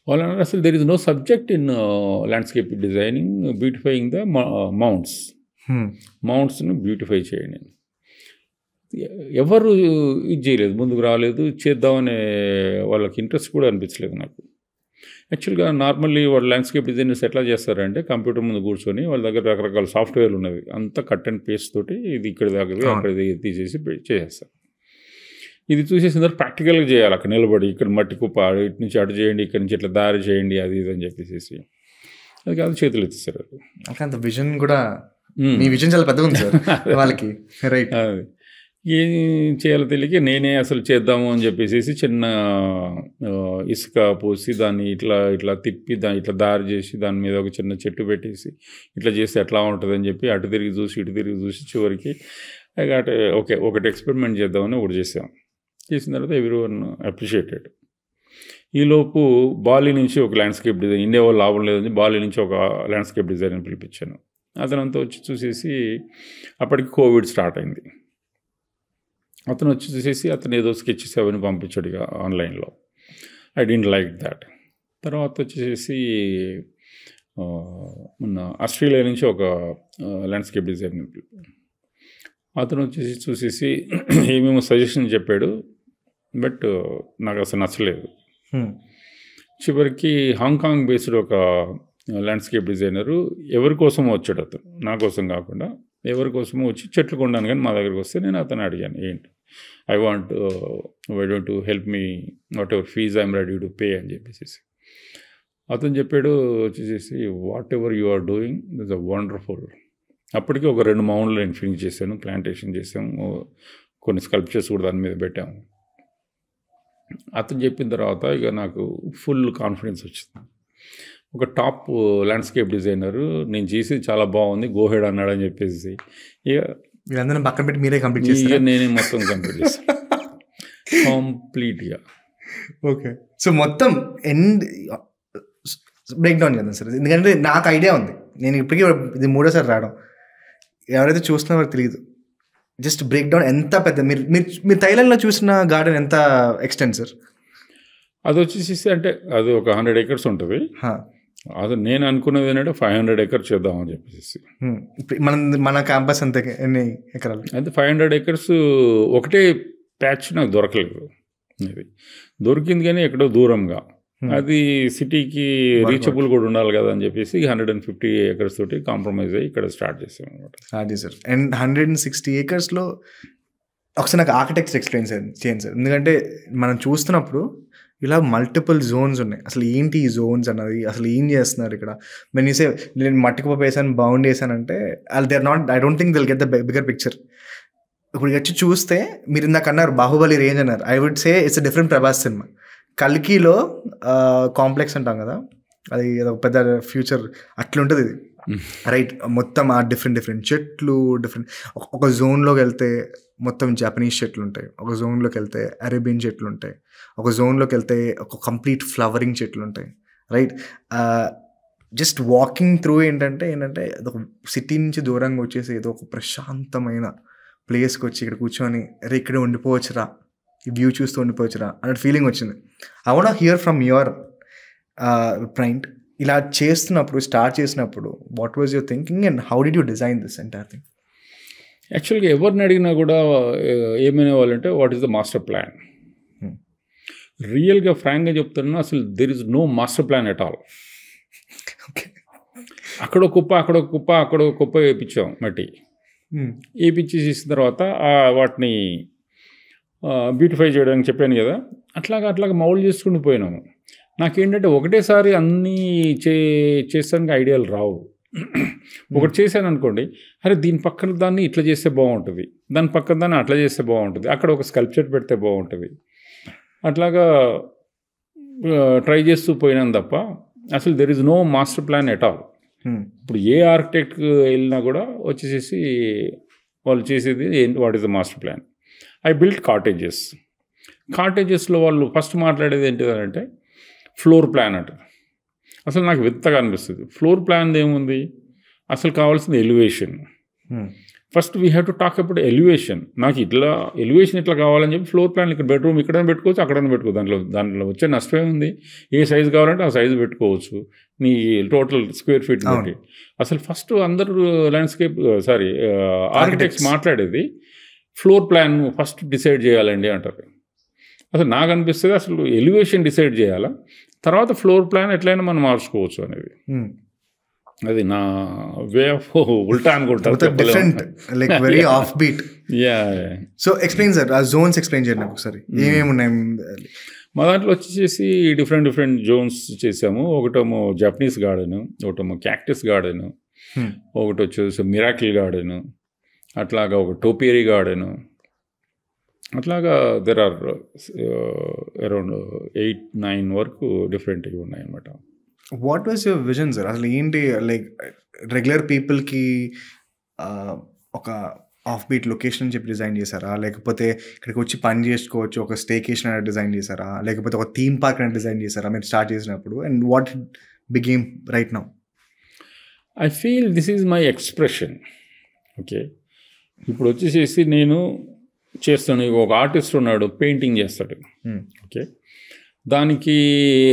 వాళ్ళు అన్నారు అసలు there is no subject in landscape designing beautifying the మౌంట్స్ను బ్యూటిఫై చేయండి. ఎవరు ఇది చేయలేదు, ముందుకు రాలేదు, చేద్దామనే వాళ్ళకి ఇంట్రెస్ట్ కూడా అనిపించలేదు నాకు. యాక్చువల్గా నార్మల్లీ వాళ్ళు ల్యాండ్స్కేప్ డిజైనర్స్ ఎట్లా చేస్తారంటే కంప్యూటర్ ముందు కూర్చొని వాళ్ళ దగ్గర రకరకాల సాఫ్ట్వేర్లు ఉన్నవి, అంతా కట్ అండ్ పేస్ట్ తోటి ఇది ఇక్కడ దగ్గర అక్కడ తీసేసి చేసేస్తారు. ఇది చూసేసిన తర్వాత ప్రాక్టికల్గా చేయాలి, అక్కడ నిలబడి ఇక్కడ మట్టి కుప్ప ఇటు నుంచి అటు చేయండి, ఇక్కడ నుంచి ఇట్లా దారి చేయండి, అది ఇది అని చెప్పేసి అది కాదు చేతులు ఎత్తిస్తారు. అంత విజన్ కూడా, మీ విజన్ చాలా పెద్దగా ఉంది సార్ వాళ్ళకి. రైట్, ఏం చేయాలో తెలియక నేనే అసలు చేద్దాము అని చెప్పేసి చిన్న ఇసుక పోసి దాన్ని ఇట్లా తిప్పి ఇట్లా దారి చేసి దాని మీద ఒక చిన్న చెట్టు పెట్టేసి ఇట్లా చేస్తే ఎట్లా ఉంటుందని చెప్పి అటు తిరిగి చూసి ఇటు తిరిగి చూసి చివరికి ఓకే ఒకటి ఎక్స్పెరిమెంట్ చేద్దామని ఒకటి చేసాం. చేసిన తర్వాత ఎవ్రీవన్ అప్రిషియేటెడ్. ఈలోపు బాలి నుంచి ఒక ల్యాండ్స్కేప్ డిజైన్, ఇండియా వాళ్ళు లాభం లేదని బాలి నుంచి ఒక ల్యాండ్స్కేప్ డిజైనర్ని పిలిపించాను. అతనంతా వచ్చి చూసేసి అప్పటికి కోవిడ్ స్టార్ట్ అయింది. అతను వచ్చి చూసేసి అతను ఏదో స్కెచెస్ అవన్నీ పంపించాడు ఇక ఆన్లైన్లో. I didn't like that. తర్వాత వచ్చేసి మొన్న ఆస్ట్రేలియా నుంచి ఒక ల్యాండ్స్కేప్ డిజైనర్ అతను వచ్చేసి చూసేసి ఏమేమో సజెషన్ చెప్పాడు, బట్ నాకు అసలు నచ్చలేదు. చివరికి హాంకాంగ్ బేస్డ్ ఒక ల్యాండ్స్కేప్ డిజైనరు ఎవరి కోసమో వచ్చాడు అతను, నా కోసం కాకుండా ఎవరి కోసమో వచ్చి చెట్లు కొన్నాను. కానీ మా దగ్గరికి వస్తే నేను అతను అడిగాను, ఏంటి why don't help me, whatever fees I'm ready to pay అని చెప్పేసి. అతను చెప్పాడు వచ్చేసి whatever you are doing is a wonderful. అప్పటికి ఒక 2 మౌండ్లు నేను ఫినిష్ చేశాను, ప్లాంటేషన్ చేసాము, కొన్ని స్కల్ప్చర్స్ కూడా దాని మీద పెట్టాము. అతను చెప్పిన తర్వాత ఇక నాకు ఫుల్ కాన్ఫిడెన్స్ వచ్చింది. ఒక టాప్ ల్యాండ్స్కేప్ డిజైనరు నేను చేసేది చాలా బాగుంది, గోహెడ్ అన్నాడు అని చెప్పేసి ఇక వీళ్ళందరూ పక్కన పెట్టి మీరే కంప్లీట్ చేస్తారు. ఇక నేనే మొత్తం కంప్లీట్ చేస్తాను కంప్లీట్గా. ఓకే, సో మొత్తం ఎండ్ బ్రేక్ డౌన్ చేద్దాం సార్, ఎందుకంటే నాకు ఐడియా ఉంది. నేను ఇప్పటికీ ఇది 3వ రావడం, ఎవరైతే చూస్తున్నారో తెలియదు. జస్ట్ బ్రేక్ డౌన్ ఎంత పెద్ద, మీరు థైలాండ్లో చూసిన గార్డెన్ ఎంత ఎక్స్టెంట్ సార్? అది వచ్చేసి అంటే అది ఒక 100 acres ఉంటుంది. అది నేను అనుకున్నది ఏంటంటే 500 acres చేద్దామని చెప్పేసి. మన క్యాంపస్ అంతే ఎన్ని ఎకరాలు? అయితే 500 acres ఒకటే ప్యాచ్ నాకు దొరకలేదు. అది దొరికింది కానీ ఎక్కడో దూరంగా, అది సిటీకి రీచబుల్ కూడా ఉండాలి కదా అని చెప్పేసి 150 acres తోటి కాంప్రమైజ్ అయ్యి ఇక్కడ స్టార్ట్ చేసాం అనమాట. అది సార్, అండ్ 160 acresలో ఒకసారి నాకు ఆర్కిటెక్చర్ ఎక్స్ప్లెయిన్ చేయండి సార్, ఎందుకంటే మనం చూస్తున్నప్పుడు ఇలా మల్టిపుల్ జోన్స్ ఉన్నాయి. అసలు ఏంటి ఈ జోన్స్ అన్నది, అసలు ఏం చేస్తున్నారు ఇక్కడ? నేను సే నేను మట్టికుప్ప వేసాను, బౌండ్ వేసానంటే they are not, I don't think they'll get the bigger picture. ఇప్పుడు వచ్చి చూస్తే మీరు ఇందాక అన్నారు బాహుబలి రేంజ్ అన్నారు, I would say it's a different Prabhas cinema. కల్కిలో కాంప్లెక్స్ అంటాం కదా, అది ఒక పెద్ద ఫ్యూచర్ అట్లుంటుంది ఇది, రైట్? మొత్తం ఆ డిఫరెంట్ చెట్లు, డిఫరెంట్ ఒక జోన్లోకి వెళ్తే మొత్తం జపనీస్ చెట్లు ఉంటాయి, ఒక జోన్లోకి వెళ్తే అరేబియన్ చెట్లు ఉంటాయి, ఒక జోన్లోకి వెళ్తే ఒక కంప్లీట్ ఫ్లవరింగ్ చెట్లు ఉంటాయి, రైట్. జస్ట్ వాకింగ్ త్రూ ఏంటంటే అదొక సిటీ నుంచి దూరంగా వచ్చేసి ఏదో ఒక ప్రశాంతమైన ప్లేస్కి వచ్చి ఇక్కడ కూర్చొని అరే ఇక్కడే ఉండిపోవచ్చురా, ఈ వ్యూ చూస్తూ ఉండిపోవచ్చురా అన్నట్టు ఫీలింగ్ వచ్చింది. I want hear from your point, ఇలా స్టార్ట్ చేసినప్పుడు what was your thinking and how did you design this entire thing? యాక్చువల్గా ఎవరిని అడిగినా కూడా ఏమైనా వాళ్ళంటే what is the master plan. రియల్గా ఫ్రాంక్గా చెప్తున్నా, అసలు there is no master plan at all. అక్కడ ఒక కుప్ప వేయించాం మట్టి, వేయించేసిన తర్వాత వాటిని బ్యూటిఫై చేయడానికి చెప్పాను కదా, అట్లాగా మౌల్డ్ చేసుకుని పోయినాము. నాకేంటంటే ఒకటేసారి అన్నీ చేస్తానికి ఐడియాలు రావు. ఒకటి చేశాను అనుకోండి, అరే దీని పక్కన దాన్ని ఇట్లా చేస్తే బాగుంటుంది, దాని పక్కన దాన్ని అట్లా చేస్తే బాగుంటుంది, అక్కడ ఒక స్కల్ప్చర్ పెడితే బాగుంటుంది, అట్లాగా ట్రై చేస్తూ పోయినాను తప్ప అసలు there is no master plan at all. ఇప్పుడు ఏ ఆర్కిటెక్ట్కి వెళ్ళినా కూడా వచ్చేసేసి వాళ్ళు చేసేది what is the master plan. I built కాటేజెస్లో వాళ్ళు ఫస్ట్ మాట్లాడేది ఏంటిదంటే ఫ్లోర్ ప్లాన్ అంటారు. అసలు నాకు వింతగా అనిపిస్తుంది. ఫ్లోర్ ప్లాన్ ఏముంది, అసలు కావాల్సింది elevation. First we have to talk about elevation. నాకు ఎలివేషన్ ఇట్లా కావాలని చెప్పి ఫ్లోర్ ప్లాన్ ఇక్కడ బెడ్రూమ్ ఇక్కడైనా పెట్టుకోవచ్చు, అక్కడైనా పెట్టుకోవచ్చు. దాంట్లో వచ్చే నష్టమే ఉంది. ఏ సైజు కావాలంటే ఆ సైజు పెట్టుకోవచ్చు నీ టోటల్ స్క్వేర్ ఫీట్ బట్టి. అసలు ఫస్ట్ అందరూ ఆర్కిటెక్ట్స్ మాట్లాడేది ఫ్లోర్ ప్లాన్ ఫస్ట్ డిసైడ్ చేయాలండి అంటారు. అసలు నాకు అనిపిస్తుంది అసలు ఎలివేషన్ డిసైడ్ చేయాలా, తర్వాత ఫ్లోర్ ప్లాన్ ఎట్లయినా మనం మార్చుకోవచ్చు అనేది. అది నా వే ఆఫ్ ఉల్టా అనుకుంటారు. Different, like very off beat. So explain sir, ఆ జోన్స్ ఎక్స్ప్లెయిన్ చేయండి నాకు ఒకసారి, ఏమేమి ఉన్నాయి మా దాంట్లో. వచ్చేసి డిఫరెంట్ జోన్స్ చేసాము. ఒకటేమో జపనీస్ గార్డెన్, ఒకటేమో క్యాక్టస్ గార్డెన్, ఒకటి వచ్చేసి మిరాకిల్ గార్డెన్, అట్లాగా ఒక టోపియరీ గార్డెన్, అట్లాగా దెర్ ఆర్ అరౌండ్ 8-9 వరకు డిఫరెంట్గా ఉన్నాయన్నమాట. What was your vision sir? అసలు ఏంటి, లైక్ రెగ్యులర్ పీపుల్కి ఒక ఆఫ్ బీట్ లొకేషన్ అని చెప్పి డిజైన్ చేశారా, లేకపోతే ఇక్కడికి వచ్చి పని చేసుకోవచ్చు ఒక స్టేకేషన్ అనేది డిజైన్ చేశారా, లేకపోతే ఒక థీమ్ పార్క్ అనేది డిజైన్ చేశారా మీరు స్టార్ట్ చేసినప్పుడు? And what became right now? I feel this is my expression. Okay, ఇప్పుడు వచ్చేసేసి నేను చేస్తాను. ఒక ఆర్టిస్ట్ ఉన్నాడు, పెయింటింగ్ చేస్తాడు. ఓకే, దానికి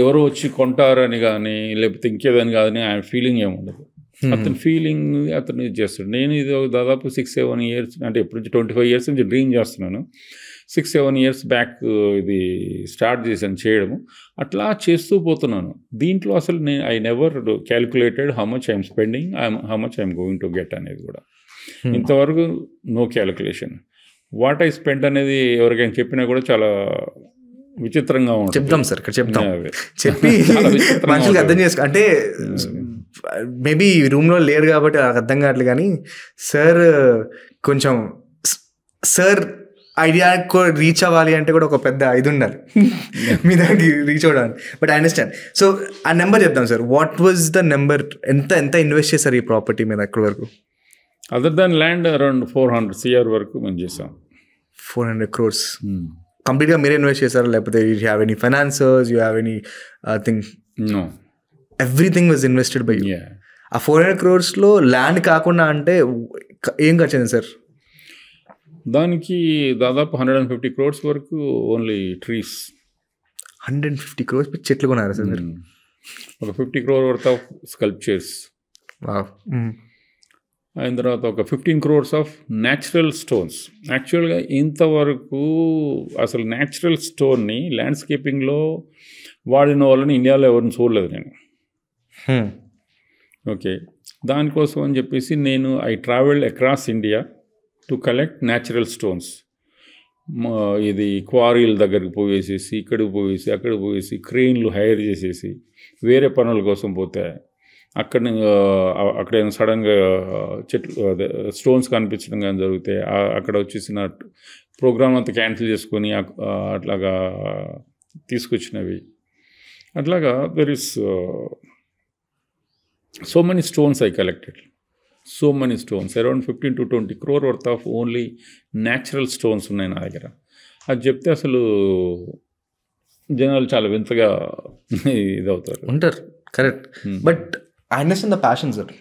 ఎవరో వచ్చి కొంటారని కానీ లేకపోతే ఇంకేదని కాదని ఆయన ఫీలింగ్ ఏముండదు. అతని ఫీలింగ్ అతను ఇది చేస్తాడు. నేను ఇది దాదాపు 6-7 ఇయర్స్, అంటే ఎప్పుడు నుంచి 25 ఇయర్స్ నుంచి డ్రీమ్ చేస్తున్నాను. 6-7 ఇయర్స్ బ్యాక్ ఇది స్టార్ట్ చేశాను చేయడము. అట్లా చేస్తూ పోతున్నాను. దీంట్లో అసలు I never calculated how much I'm spending, how much I'm going to get అనేది కూడా ఇంతవరకు no calculation. What I spend అనేది ఎవరికైనా చెప్పినా కూడా చాలా విచిత్రంగా ఉంటుంది. చెప్తాం సార్, ఇక్కడ చెప్తాం, చెప్పి మనుషులకి అర్థం చేసుకో. అంటే మేబీ రూమ్లో లేరు కాబట్టి అర్థం కావట్లేదు, కానీ సార్ కొంచెం సార్ ఐడియా రీచ్ అవ్వాలి అంటే కూడా ఒక పెద్ద ఇది ఉండాలి మీ దానికి రీచ్ అవ్వడానికి. But I understand. సో ఆ నెంబర్ చెప్తాం sir. What was the number? ఎంత ఇన్వెస్ట్ చేశారు ఈ ప్రాపర్టీ మీద అక్కడి వరకు? Other than land around 400 CR వరకు మేము చేసాం. 400 crores కంప్లీట్గా మీరే ఇన్వెస్ట్ చేశారా, లేకపోతే you have any financers, you have any thing? No, everything was invested by you. ఆ 400 crores ల్యాండ్ కాకుండా అంటే ఏం ఖర్చయింది సార్? దానికి దాదాపు 150 crores వరకు ఓన్లీ ట్రీస్. 150 crores చెట్లు కొన్నారా సార్ మీరు? ఒక 50 crore వర్త్ ఆఫ్ స్కల్ప్చర్స్, అయిన తర్వాత ఒక 15 crores ఆఫ్ న్యాచురల్ స్టోన్స్. యాక్చువల్గా ఇంతవరకు అసలు న్యాచురల్ స్టోన్ని ల్యాండ్స్కేపింగ్లో వాడిన వాళ్ళని ఇండియాలో ఎవరిని చూడలేదు నేను. ఓకే, దానికోసం అని చెప్పేసి నేను I travelled across India to collect natural stones. ఇది క్వారీల దగ్గరికి పోయేసేసి, ఇక్కడికి పోయేసి, అక్కడికి పోయేసి, క్రెయిన్లు హైర్ చేసేసి వేరే పనుల కోసం పోతే అక్కడేమో సడన్గా చెట్లు స్టోన్స్ కనిపించడం కానీ జరిగితే అక్కడ వచ్చేసిన ప్రోగ్రామ్ అంతా క్యాన్సిల్ చేసుకొని అట్లాగా తీసుకొచ్చినవి. అట్లాగా there is so many stones I collected, so many stones, around 15 to 20 crore worth of only natural stones ఉన్నాయి నా దగ్గర. అది చెప్తే అసలు జనాలు చాలా వింతగా ఇదవుతారు. ఉంటారు, correct. But I understand the passion sir,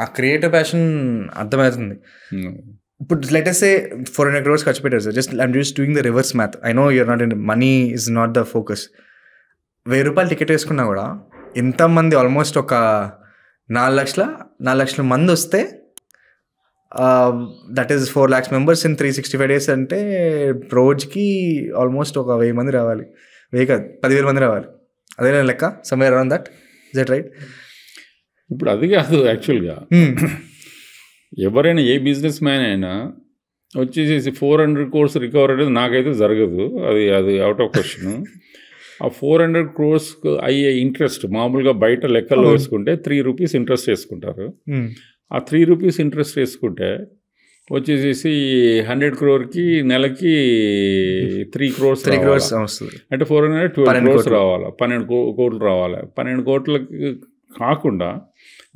ఆ క్రియేటివ్ ప్యాషన్ అర్థమవుతుంది. ఇప్పుడు లెట్ us say 400 crores ఖర్చు పెట్టారు sir, I'm just doing the reverse math. I know you're not in money is not the focus. 1000 రూపాయలు టికెట్ వేసుకున్నా కూడా ఎంతమంది, almost ఒక 4 లక్షల మంది వస్తే that is 4 lakhs members in 365 days అంటే రోజుకి ఆల్మోస్ట్ ఒక 1000 మంది రావాలి. 1000 కాదు 10,000 మంది రావాలి. అదే లెక్క, somewhere around that. Is that right? ఇప్పుడు అది కాదు యాక్చువల్గా, ఎవరైనా ఏ బిజినెస్ మ్యాన్ అయినా వచ్చేసేసి 400 crores రికవర్ అనేది నాకైతే జరగదు. అది అవుట్ ఆఫ్ క్వశ్చన్. ఆ 400 crores అయ్యే ఇంట్రెస్ట్ మామూలుగా బయట లెక్కల్లో వేసుకుంటే 3 rupees ఇంట్రెస్ట్ వేసుకుంటారు. ఆ 3 rupees ఇంట్రెస్ట్ వేసుకుంటే వచ్చేసేసి 100 crore నెలకి 3 crores వస్తుంది. అంటే 412 crores రావాలి, 12 కోట్లు రావాలి. 12 కోట్లకి కాకుండా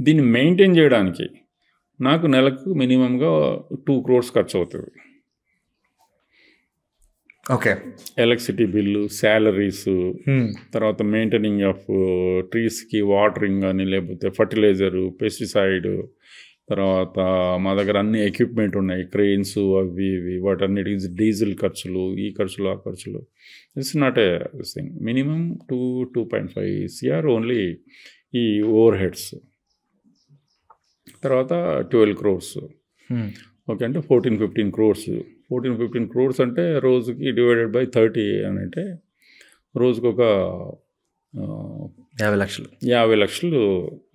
దీన్ని మెయింటైన్ చేయడానికి నాకు నెలకు మినిమంగా 2 crores ఖర్చు అవుతుంది. ఓకే, ఎలక్ట్రిసిటీ బిల్లు, శాలరీస్, తర్వాత మెయింటైనింగ్ ఆఫ్ ట్రీస్కి వాటరింగ్ అని, లేకపోతే ఫర్టిలైజరు, పెస్టిసైడ్, తర్వాత మా దగ్గర అన్ని ఎక్విప్మెంట్ ఉన్నాయి, క్రెయిన్స్ అవి ఇవి, వాటన్నిటికి డీజిల్ ఖర్చులు, ఈ ఖర్చులు, ఆ ఖర్చులు. It's not a thing. Minimum 2.5 CR only ఈ ఓవర్ హెడ్స్. తర్వాత 12 crores. ఓకే, అంటే 14-15 crores. 14-15 crores అంటే రోజుకి డివైడెడ్ బై 30 అని అంటే రోజుకి ఒక 50 లక్షలు. 50 లక్షలు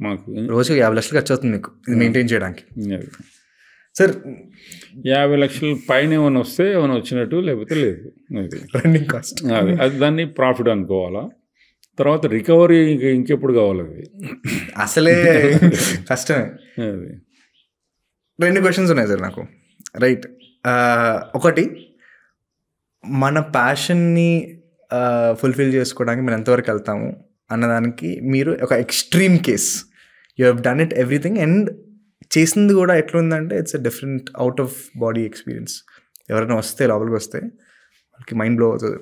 మాకు రోజుకి 50 లక్షలు ఖర్చు అవుతుంది మీకు ఇది మెయింటైన్ చేయడానికి. సార్ 50 లక్షలు పైన ఏమైనా వస్తే ఏమైనా వచ్చినట్టు, లేకపోతే లేదు. అది రన్నింగ్ కాస్ట్. అది దాన్ని ప్రాఫిట్ అనుకోవాలా. తర్వాత రికవరీ ఇంకెప్పుడు కావాలి, అది అసలే కష్టమే. అది 2 questions ఉన్నాయి సార్ నాకు. రైట్, ఒకటి, మన ప్యాషన్ని ఫుల్ఫిల్ చేసుకోవడానికి మనం ఎంతవరకు వెళ్తాము అన్నదానికి మీరు ఒక extreme case, you have done it everything and చేసింది కూడా ఎట్లుందంటే it's a different out of body experience. ఎవరైనా వస్తే లోపలికి వస్తే వాళ్ళకి మైండ్ బ్లో అవుతుంది.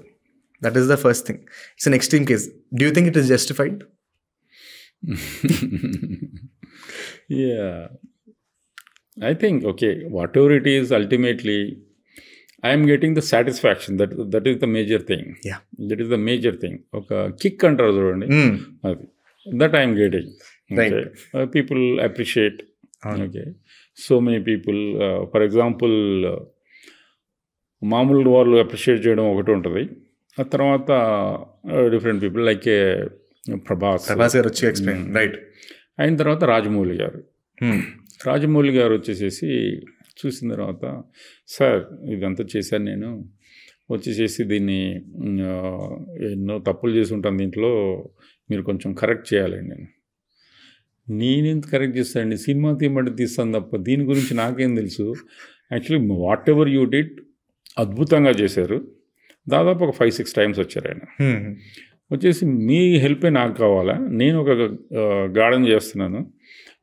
That is the first thing. It's an extreme case. Do you think it is justified? I think, okay, whatever it is, ultimately, I am getting the satisfaction. That is the major thing. Yeah. That is the major thing. Okay, kick antaru chudandi. That I am getting. Right. Okay. People appreciate. Okay. So many people, for example, మామూలు వాళ్ళు appreciate చేయడం ఒకటి ఉంటుంది. ఆ తర్వాత different people like Prabhas గారు వచ్చి explain. Right. అయిన తర్వాత రాజమౌళి గారు వచ్చేసేసి చూసిన తర్వాత, సార్ ఇదంతా చేశాను నేను, వచ్చేసేసి దీన్ని ఎన్నో తప్పులు చేసి ఉంటాను దీంట్లో, మీరు కొంచెం కరెక్ట్ చేయాలండి. నేనెంత కరెక్ట్ చేస్తానండి, సినిమా తీయమంటే తీస్తాను తప్ప దీని గురించి నాకేం తెలుసు. Actually what ever you did అద్భుతంగా చేశారు. దాదాపు ఒక 5-6 times వచ్చారు ఆయన. వచ్చేసి మీ హెల్పే నాకు కావాలా, నేను ఒక గార్డెన్ చేస్తున్నాను,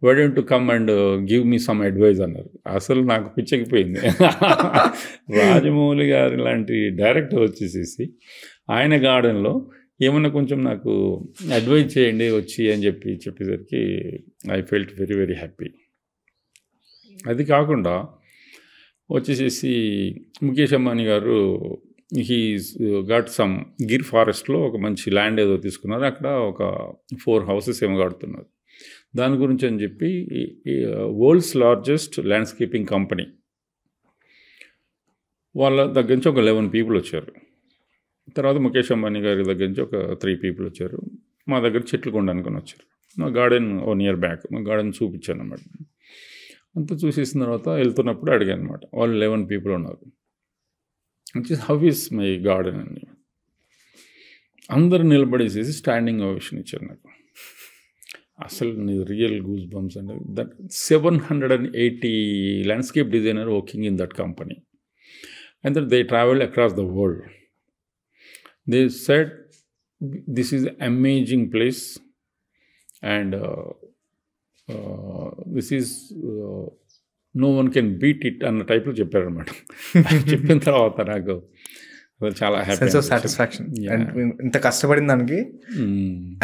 why don't to come and give me some advice అన్నారు. అసలు నాకు పిచ్చెక్కిపోయింది. రాజమౌళి గారి లాంటి డైరెక్టర్ వచ్చేసేసి ఆయన గార్డెన్లో ఏమన్నా కొంచెం నాకు అడ్వైజ్ చేయండి వచ్చి అని చెప్పేసరికి I felt very very happy. అది కాకుండా వచ్చేసేసి ముఖేష్ అంబానీ గారు హీస్ గాట్ సమ్ గిర్ ఫారెస్ట్లో ఒక మంచి ల్యాండ్ ఏదో తీసుకున్నారు. అక్కడ ఒక 4 houses ఏమో కడుతున్నారు. దాని గురించి అని చెప్పి వరల్డ్స్ లార్జెస్ట్ ల్యాండ్స్కేపింగ్ కంపెనీ వాళ్ళ దగ్గర నుంచి ఒక 11 people వచ్చారు. తర్వాత ముఖేష్ అంబానీ గారి దగ్గర నుంచి ఒక 3 people వచ్చారు. మా దగ్గర చెట్లు కొనడానికి వచ్చారు. మా గార్డెన్ 1 year బ్యాక్ మా గార్డెన్ చూపించాను అన్నమాట. అంతా చూసేసిన తర్వాత వెళ్తున్నప్పుడు అడిగాను అనమాట. వాళ్ళు 11 people ఉన్నారు. వచ్చేసి హౌ ఈస్ మై గార్డెన్ అని అందరూ నిలబడేసేసి స్టాండింగ్ ఓవేషన్ ఇచ్చారు నాకు. అసలు రియల్ గూస్ బంప్స్ అంటే that 780 landscape designer working in that company, and that they traveled across the world. They said this is an amazing place and this is no one can beat it అన్న టైప్లో చెప్పారనమాట. చెప్పిన తర్వాత నాకు అది చాలా happy. Sense of satisfaction. And ఇంత కష్టపడిన దానికి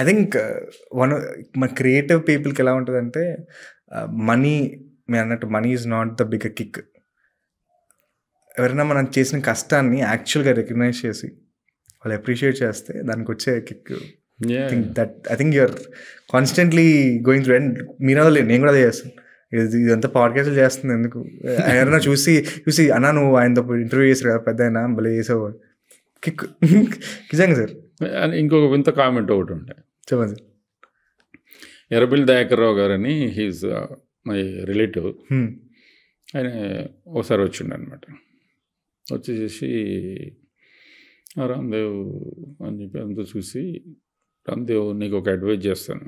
ఐ థింక్ మన క్రియేటివ్ పీపుల్కి ఎలా ఉంటుందంటే మనీ, మీరు అన్నట్టు money is not the bigger kick. ఎవరైనా మనం చేసిన కష్టాన్ని యాక్చువల్గా రికగ్నైజ్ చేసి వాళ్ళు అప్రిషియేట్ చేస్తే దానికి వచ్చే kick, I think you're constantly going through. And మీరు నేను కూడా అదే చేస్తాను. ఇదంతా పాడ్కాస్ట్లు చేస్తుంది ఎందుకు, ఎవరైనా చూసి అన్నా నువ్వు ఆయనతో ఇంటర్వ్యూ చేశారు కదా పెద్ద అయినా భలే చేసావు కిక్. నిజంగా సార్. ఇంకొక వింత కామెంట్ ఒకటి ఉండే, చెప్పండి సార్. ఎర్రబెల్లి దయాకర్ రావు గారని హీజ్ మై రిలేటివ్. ఆయన ఒకసారి వచ్చిండు అనమాట. వచ్చేసి రామ్దేవ్ అని చెప్పి అంతా చూసి, రామ్దేవ్ నీకు ఒక అడ్వైజ్ చేస్తాను.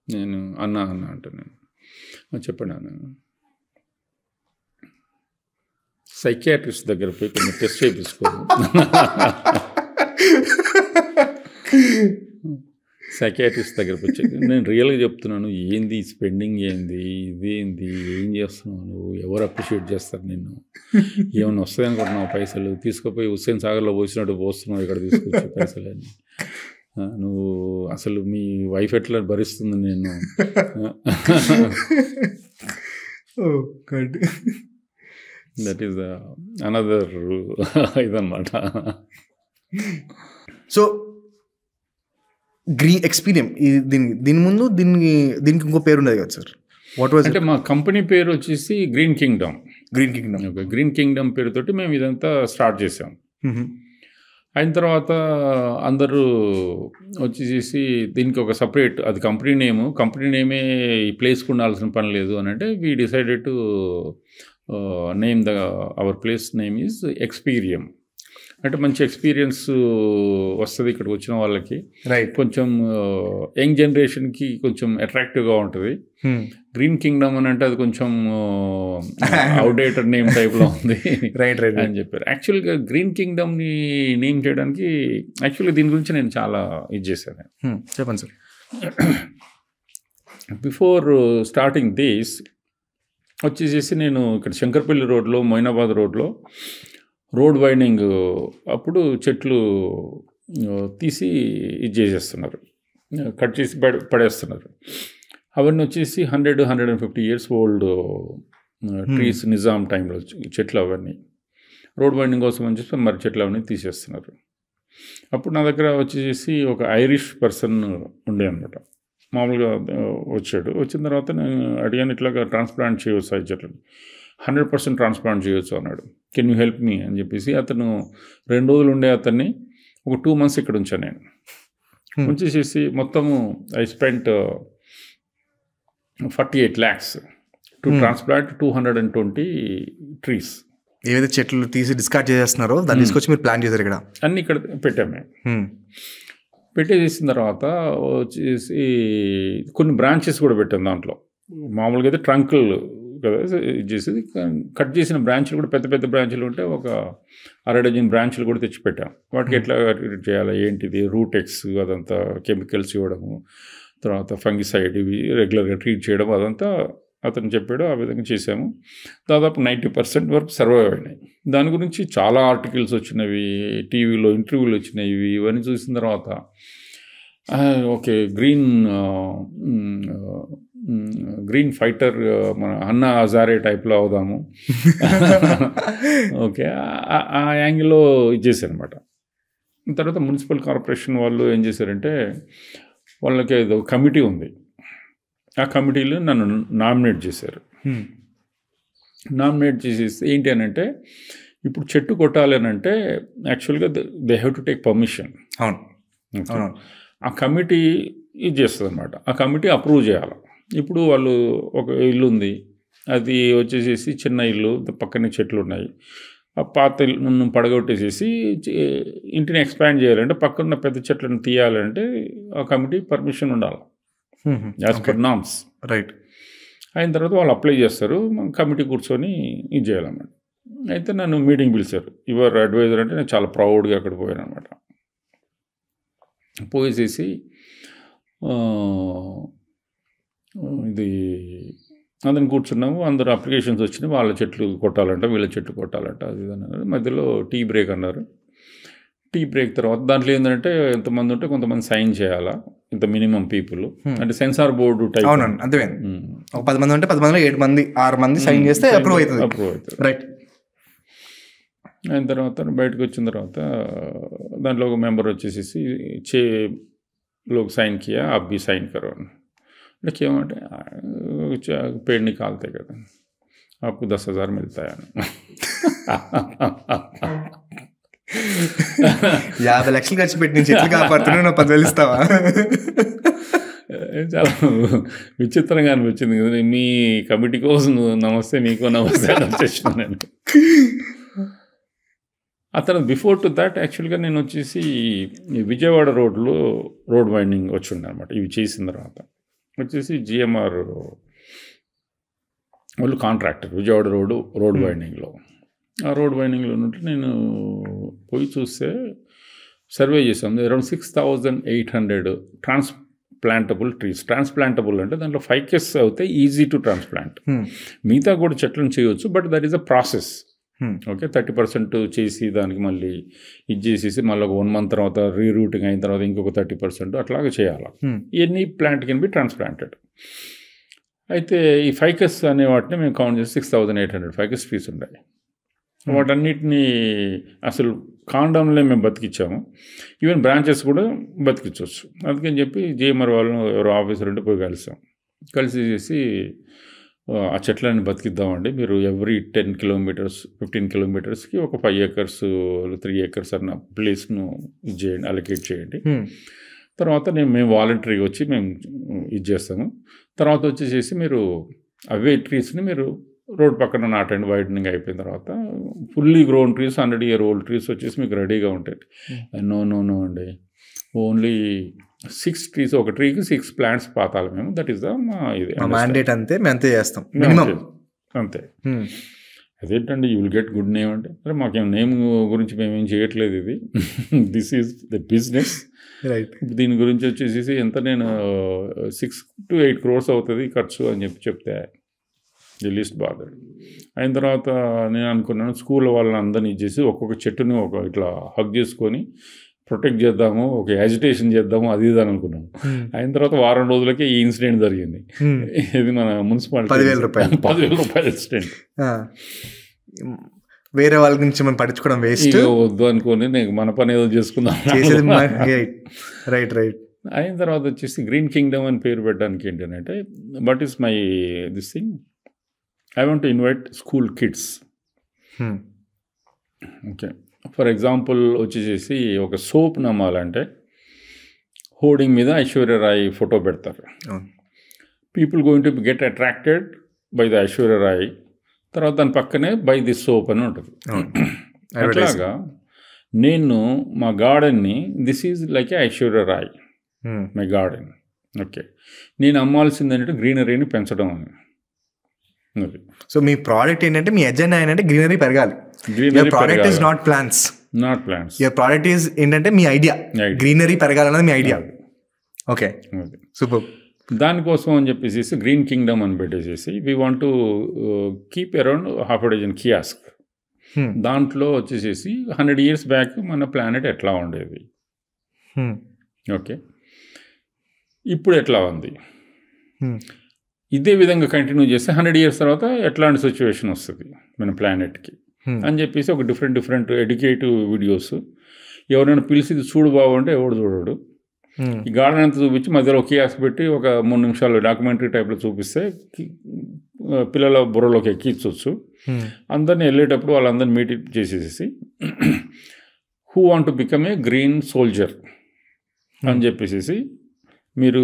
నేను అన్నా అంటే నేను చెప్పాను, సైకియాట్రిస్ట్ దగ్గర పోయి కొన్ని టెస్ట్ చేయించుకోను. సైకియాట్రిస్ట్ దగ్గరకు వచ్చి నేను రియల్గా చెప్తున్నాను, ఏంది స్పెండింగ్, ఏంది ఇదేంది, ఏం చేస్తున్నావు నువ్వు, ఎవరు అప్రిషియేట్ చేస్తారు నిన్ను, ఏమైనా వస్తాయి అనుకుంటున్నావు పైసలు, తీసుకుపోయి హుస్సేన్ సాగర్లో పోసినట్టు పోస్తున్నావు ఇక్కడ తీసుకొచ్చి పైసలు అని, నువ్వు అసలు మీ వైఫ్ ఎట్లా భరిస్తుంది నేను. దట్ ఈస్ అనదర్ ఇదన్నమాట. సో ఎక్స్పీరియన్స్ దీని ముందు దీనికి ఇంకో పేరు ఉండదు కదా సార్? వాట్ వాజ్ అంటే మా కంపెనీ పేరు వచ్చేసి గ్రీన్ కింగ్డమ్. గ్రీన్ కింగ్డమ్ పేరుతోటి మేము ఇదంతా స్టార్ట్ చేసాం. అయిన తర్వాత అందరూ వచ్చేసి దీనికి ఒక సపరేట్, అది కంపెనీ నేమే ఈ ప్లేస్కి ఉండాల్సిన పని లేదు అని అంటే we decided to name our place name is Experium. అంటే మంచి ఎక్స్పీరియన్స్ వస్తుంది ఇక్కడికి వచ్చిన వాళ్ళకి, కొంచెం యంగ్ జనరేషన్కి కొంచెం అట్రాక్టివ్గా ఉంటుంది. గ్రీన్ కింగ్డమ్ అని అంటే అది కొంచెం అవుట్డేటెడ్ నేమ్ టైప్లో ఉంది అని చెప్పారు. యాక్చువల్గా గ్రీన్ కింగ్డమ్ని నేమ్ చేయడానికి యాక్చువల్గా దీని గురించి నేను చాలా ఇది చేశాను. చెప్పండి సార్. బిఫోర్ స్టార్టింగ్ దిస్ వచ్చేసేసి నేను ఇక్కడ శంకర్పల్లి రోడ్లో, మొయినాబాద్ రోడ్లో రోడ్ వైండింగ్ అప్పుడు చెట్లు తీసి ఇది చేసేస్తున్నారు, కట్ చేసి పడేస్తున్నారు. అవన్నీ వచ్చేసి 100-150 years ఓల్డ్ ట్రీస్, నిజాం టైంలో చెట్లు అవన్నీ రోడ్ వైండింగ్ కోసం అని చెప్పి మరి చెట్లు అవన్నీ తీసేస్తున్నారు. అప్పుడు నా దగ్గర వచ్చేసి ఒక ఐరిష్ పర్సన్ ఉండే అనమాట. మామూలుగా వచ్చాడు. వచ్చిన తర్వాత నేను అడిగాను, ఇట్లాగా ట్రాన్స్ప్లాంట్ చేయవచ్చు ఆ చెట్లని. 100% ట్రాన్స్ప్లాంట్ చేయొచ్చు అన్నాడు. కెన్ యూ హెల్ప్ మీ అని చెప్పేసి అతను 2 రోజులు ఉండే అతన్ని ఒక 2 months ఇక్కడ ఉంచాను నేను. ఉంచేసేసి మొత్తము I spent 48 lakhs to transplant 220 trees. ఏవైతే చెట్లు తీసి డిస్కార్డ్ చేసేస్తున్నారో దాన్ని తీసుకొచ్చి మీరు ప్లాన్ చేశారు ఇక్కడ? అన్నీ ఇక్కడ పెట్టాము మేము. పెట్టేసిన తర్వాత వచ్చేసి కొన్ని బ్రాంచెస్ కూడా పెట్టాం దాంట్లో. మామూలుగా అయితే ట్రంకులు కదా ఇది చేసేది, కట్ చేసిన బ్రాంచ్లు కూడా పెద్ద పెద్ద బ్రాంచ్లు ఉంటే ఒక 1/2 dozen బ్రాంచ్లు కూడా తెచ్చిపెట్టాం. వాటికి ఎట్లా ట్రీట్ చేయాలి, ఏంటిది, రూటెక్స్ అదంతా కెమికల్స్ ఇవ్వడము, తర్వాత ఫంగిసైడ్ ఇవి రెగ్యులర్గా ట్రీట్ చేయడం అదంతా అతను చెప్పాడు. ఆ విధంగా చేసాము. దాదాపు 90% వరకు సర్వైవ్ అయినాయి. దాని గురించి చాలా ఆర్టికల్స్ వచ్చినవి, టీవీలో ఇంటర్వ్యూలు వచ్చినాయి. ఇవన్నీ చూసిన తర్వాత ఓకే గ్రీన్ ఫైటర్ మన అన్నా హజారే టైప్లో అవుదాము ఓకే ఆ యాంగిల్లో ఇచ్చేసారు అనమాట. తర్వాత మున్సిపల్ కార్పొరేషన్ వాళ్ళు ఏం చేశారంటే వాళ్ళకి ఏదో కమిటీ ఉంది. ఆ కమిటీలో నన్ను నామినేట్ చేశారు. నామినేట్ చేసేసి ఏంటి అని అంటే ఇప్పుడు చెట్టు కొట్టాలి అని అంటే యాక్చువల్గా they have to take permission. అవును. ఆ కమిటీ ఇది చేస్తుంది అనమాట. ఆ కమిటీ అప్రూవ్ చేయాలి. ఇప్పుడు వాళ్ళు ఒక ఇల్లు ఉంది, అది వచ్చేసేసి చిన్న ఇల్లు, పక్కనే చెట్లు ఉన్నాయి. ఆ పాత ఇల్లు పడగొట్టేసేసి ఇంటిని ఎక్స్పాండ్ చేయాలంటే పక్కన పెద్ద చెట్లను తీయాలంటే ఆ కమిటీ పర్మిషన్ ఉండాలి యాజ్ పర్ నామ్స్. రైట్. అయిన తర్వాత వాళ్ళు అప్లై చేస్తారు, కమిటీ కూర్చొని ఇది చేయాలన్నమాట. అయితే నన్ను మీటింగ్ పిలిచారు. యువర్ అడ్వైజర్ అంటే నేను చాలా ప్రౌడ్గా అక్కడ పోయాను అనమాట. పోయేసేసి ఇది అందరం కూర్చున్నాము, అందరూ అప్లికేషన్స్ వచ్చినాయి, వాళ్ళ చెట్లు కొట్టాలంట, వీళ్ళ చెట్లు కొట్టాలంట, అది ఇది అన్నారు. మధ్యలో టీ బ్రేక్ అన్నారు. టీ బ్రేక్ తర్వాత దాంట్లో ఏంటంటే ఎంతమంది ఉంటే కొంతమంది సైన్ చేయాలా, ఇంత మినిమం పీపుల్, అంటే సెన్సార్ బోర్డు టైప్. అవునండి, అర్థమైంది. ఒక 10 మంది ఉంటే 10 మందిలో 7 మంది 6 మంది సైన్ చేస్తే అప్రూవ్ అవుతుంది. రైట్. అయిన తర్వాత బయటకు వచ్చిన తర్వాత దాంట్లో ఒక మెంబర్ వచ్చేసి चे लोग साइन किया, आप भी साइन करो. అంటే ఏమంటే पेड़ निकालते కదా, आपको 10,000 मिलता है. 50 లక్షలు ఖర్చు పెట్టి నేను చెట్లు కాపాడుతున్నా, నా 10,000 ఇస్తావా? చాలా విచిత్రంగా అనిపించింది కదా. మీ కమిటీ కోసం నమస్తే, మీకు నమస్తే అని వచ్చేసాను నేను. ఆ తర్వాత బిఫోర్ టు దాట్ యాక్చువల్గా నేను వచ్చేసి విజయవాడ రోడ్లో రోడ్ వైండింగ్ వచ్చి ఉండే అనమాట. ఇవి చేసిన తర్వాత వచ్చేసి జిఎంఆర్ వాళ్ళు కాంట్రాక్టర్ విజయవాడ రోడ్ వైండింగ్లో. ఆ రోడ్ వైండింగ్లో ఉంటే నేను పోయి చూస్తే సర్వే చేసాం. Around 6,800 ట్రాన్స్ప్లాంటబుల్ trees. ట్రాన్స్ప్లాంటబుల్ అంటే దాంట్లో 5 అవుతాయి, ఈజీ టు ట్రాన్స్ప్లాంట్. మిగతా కూడా చెట్లను చేయవచ్చు, but that is a process. Okay, 30% చేసి దానికి మళ్ళీ ఇది చేసేసి మళ్ళీ ఒక 1 month తర్వాత రీరూటింగ్ అయిన తర్వాత ఇంకొక 30% అట్లాగే చేయాలి. Any plant can be transplanted. అయితే ఈ ఫైకస్ అనే వాటిని మేము కౌంట్ చేసి 6,800 ఫైకస్ ట్రీస్ ఉన్నాయి. వాటన్నిటినీ అసలు కాండంలో మేము బతికిచ్చాము. ఈవెన్ బ్రాంచెస్ కూడా బతికించవచ్చు. అందుకని చెప్పి జిఎంఆర్ వాళ్ళను ఎవరో ఆఫీసర్ ఉంటే పోయి కలిసి ఆ చెట్లని బతికిద్దామండి, మీరు ఎవ్రీ 10 kilometers 15 kilometersకి ఒక 5 acres 3 acres అన్న ప్లేస్ను ఇది చేయండి, అలొకేట్ చేయండి. తర్వాత మేము వాలంటరీగా వచ్చి మేము ఇది చేస్తాము. తర్వాత వచ్చేసేసి మీరు అవే ట్రీస్ని మీరు రోడ్ పక్కన నాటండి. వైడనింగ్ అయిపోయిన తర్వాత fully grown trees 100-year-old trees వచ్చేసి మీకు రెడీగా ఉంటాయి. నో అండి, ఓన్లీ 6 trees, ఒక ట్రీకి 6 plants పాతాలి మేము. దట్ ఈస్ ద ఇది మ్యాండేట్. అంతే, మేము అంతే చేస్తాం మినిమం. అంతే. అదేంటండి you will get good name అంటే, అరే మాకేం నేమ్ గురించి మేమేం చేయట్లేదు, ఇది this is the business. Right. దీని గురించి వచ్చేసి ఎంత నేను 6 to 8 crores అవుతుంది ఖర్చు అని చెప్తే ది లీస్ట్ బాధ. అయిన తర్వాత నేను అనుకున్నాను స్కూల్ వాళ్ళని అందరినీ ఇచ్చేసి ఒక్కొక్క చెట్టుని ఒక ఇట్లా హగ్ చేసుకొని ప్రొటెక్ట్ చేద్దాము, ఒక యాజిటేషన్ చేద్దాము, అది ఇది అని అనుకున్నాను. అయిన తర్వాత వారం రోజులకే ఈ ఇన్సిడెంట్ జరిగింది. ఇది మన మున్సిపాలిటీ 10,000 రూపాయల ఇన్సిడెంట్. వేరే వాళ్ళ గురించి మనం పట్టించుకోవడం వేస్ట్, వద్దు అనుకోని నేను మన పని ఏదో చేసుకుందాం. రైట్. అయిన తర్వాత వచ్చేసి గ్రీన్ కింగ్డమ్ అని పేరు పెట్టడానికి ఏంటంటే, but is my this thing, I want to invite school kids. Okay, for example వచ్చేసి ఒక సోప్ నమ్మాలంటే హోర్డింగ్ మీద ఐశ్వర్య రాయ్ ఫోటో పెడతారు. People going to get attracted by the Aishwarya Rai. తర్వాత దాని పక్కనే బై దిస్ సోప్ అని ఉంటుంది. అట్లాగా నేను మా గార్డెన్ని this is like a Aishwarya Rai my garden. Okay, నేను అమ్మాల్సింది ఏంటంటే గ్రీనరీని పెంచడం అని. సో మీ ప్రోడక్ట్ ఏంటంటే, మీ ఎజెండా ఏంటంటే గ్రీనరీ పెరగాలి. Your product is not plants. Your product is ఏంటంటే మీ ఐడియా, గ్రీనరీ పెరగాలన్నది మీ ఐడియా. Okay, super. దానికోసం అని చెప్పేసి గ్రీన్ కింగ్డమ్ అని పెట్టేసేసి we want to keep around 1/2 dozen kiosk. దాంట్లో వచ్చేసేసి 100 years బ్యాక్ మన ప్లానెట్ ఎట్లా ఉండేది, ఓకే, ఇప్పుడు ఎట్లా ఉంది, ఇదే విధంగా కంటిన్యూ చేస్తే 100 years తర్వాత ఎట్లాంటి సిచ్యువేషన్ వస్తుంది మన ప్లానెట్కి అని చెప్పేసి ఒక డిఫరెంట్ ఎడ్యుకేటివ్ వీడియోస్ ఎవరైనా పిలిచి చూడు బాగుంటే ఎవడు చూడడు. ఈ గార్డెన్ అంతా చూపించి మధ్యలో ఒక కియాస్క్ పెట్టి ఒక 3 నిమిషాలు డాక్యుమెంటరీ టైప్లో చూపిస్తే పిల్లల బుర్రలోకి ఎక్కించవచ్చు. అందరినీ వెళ్ళేటప్పుడు వాళ్ళందరినీ మీట్ చేసేసి who want to become a green soldier అని చెప్పేసి, మీరు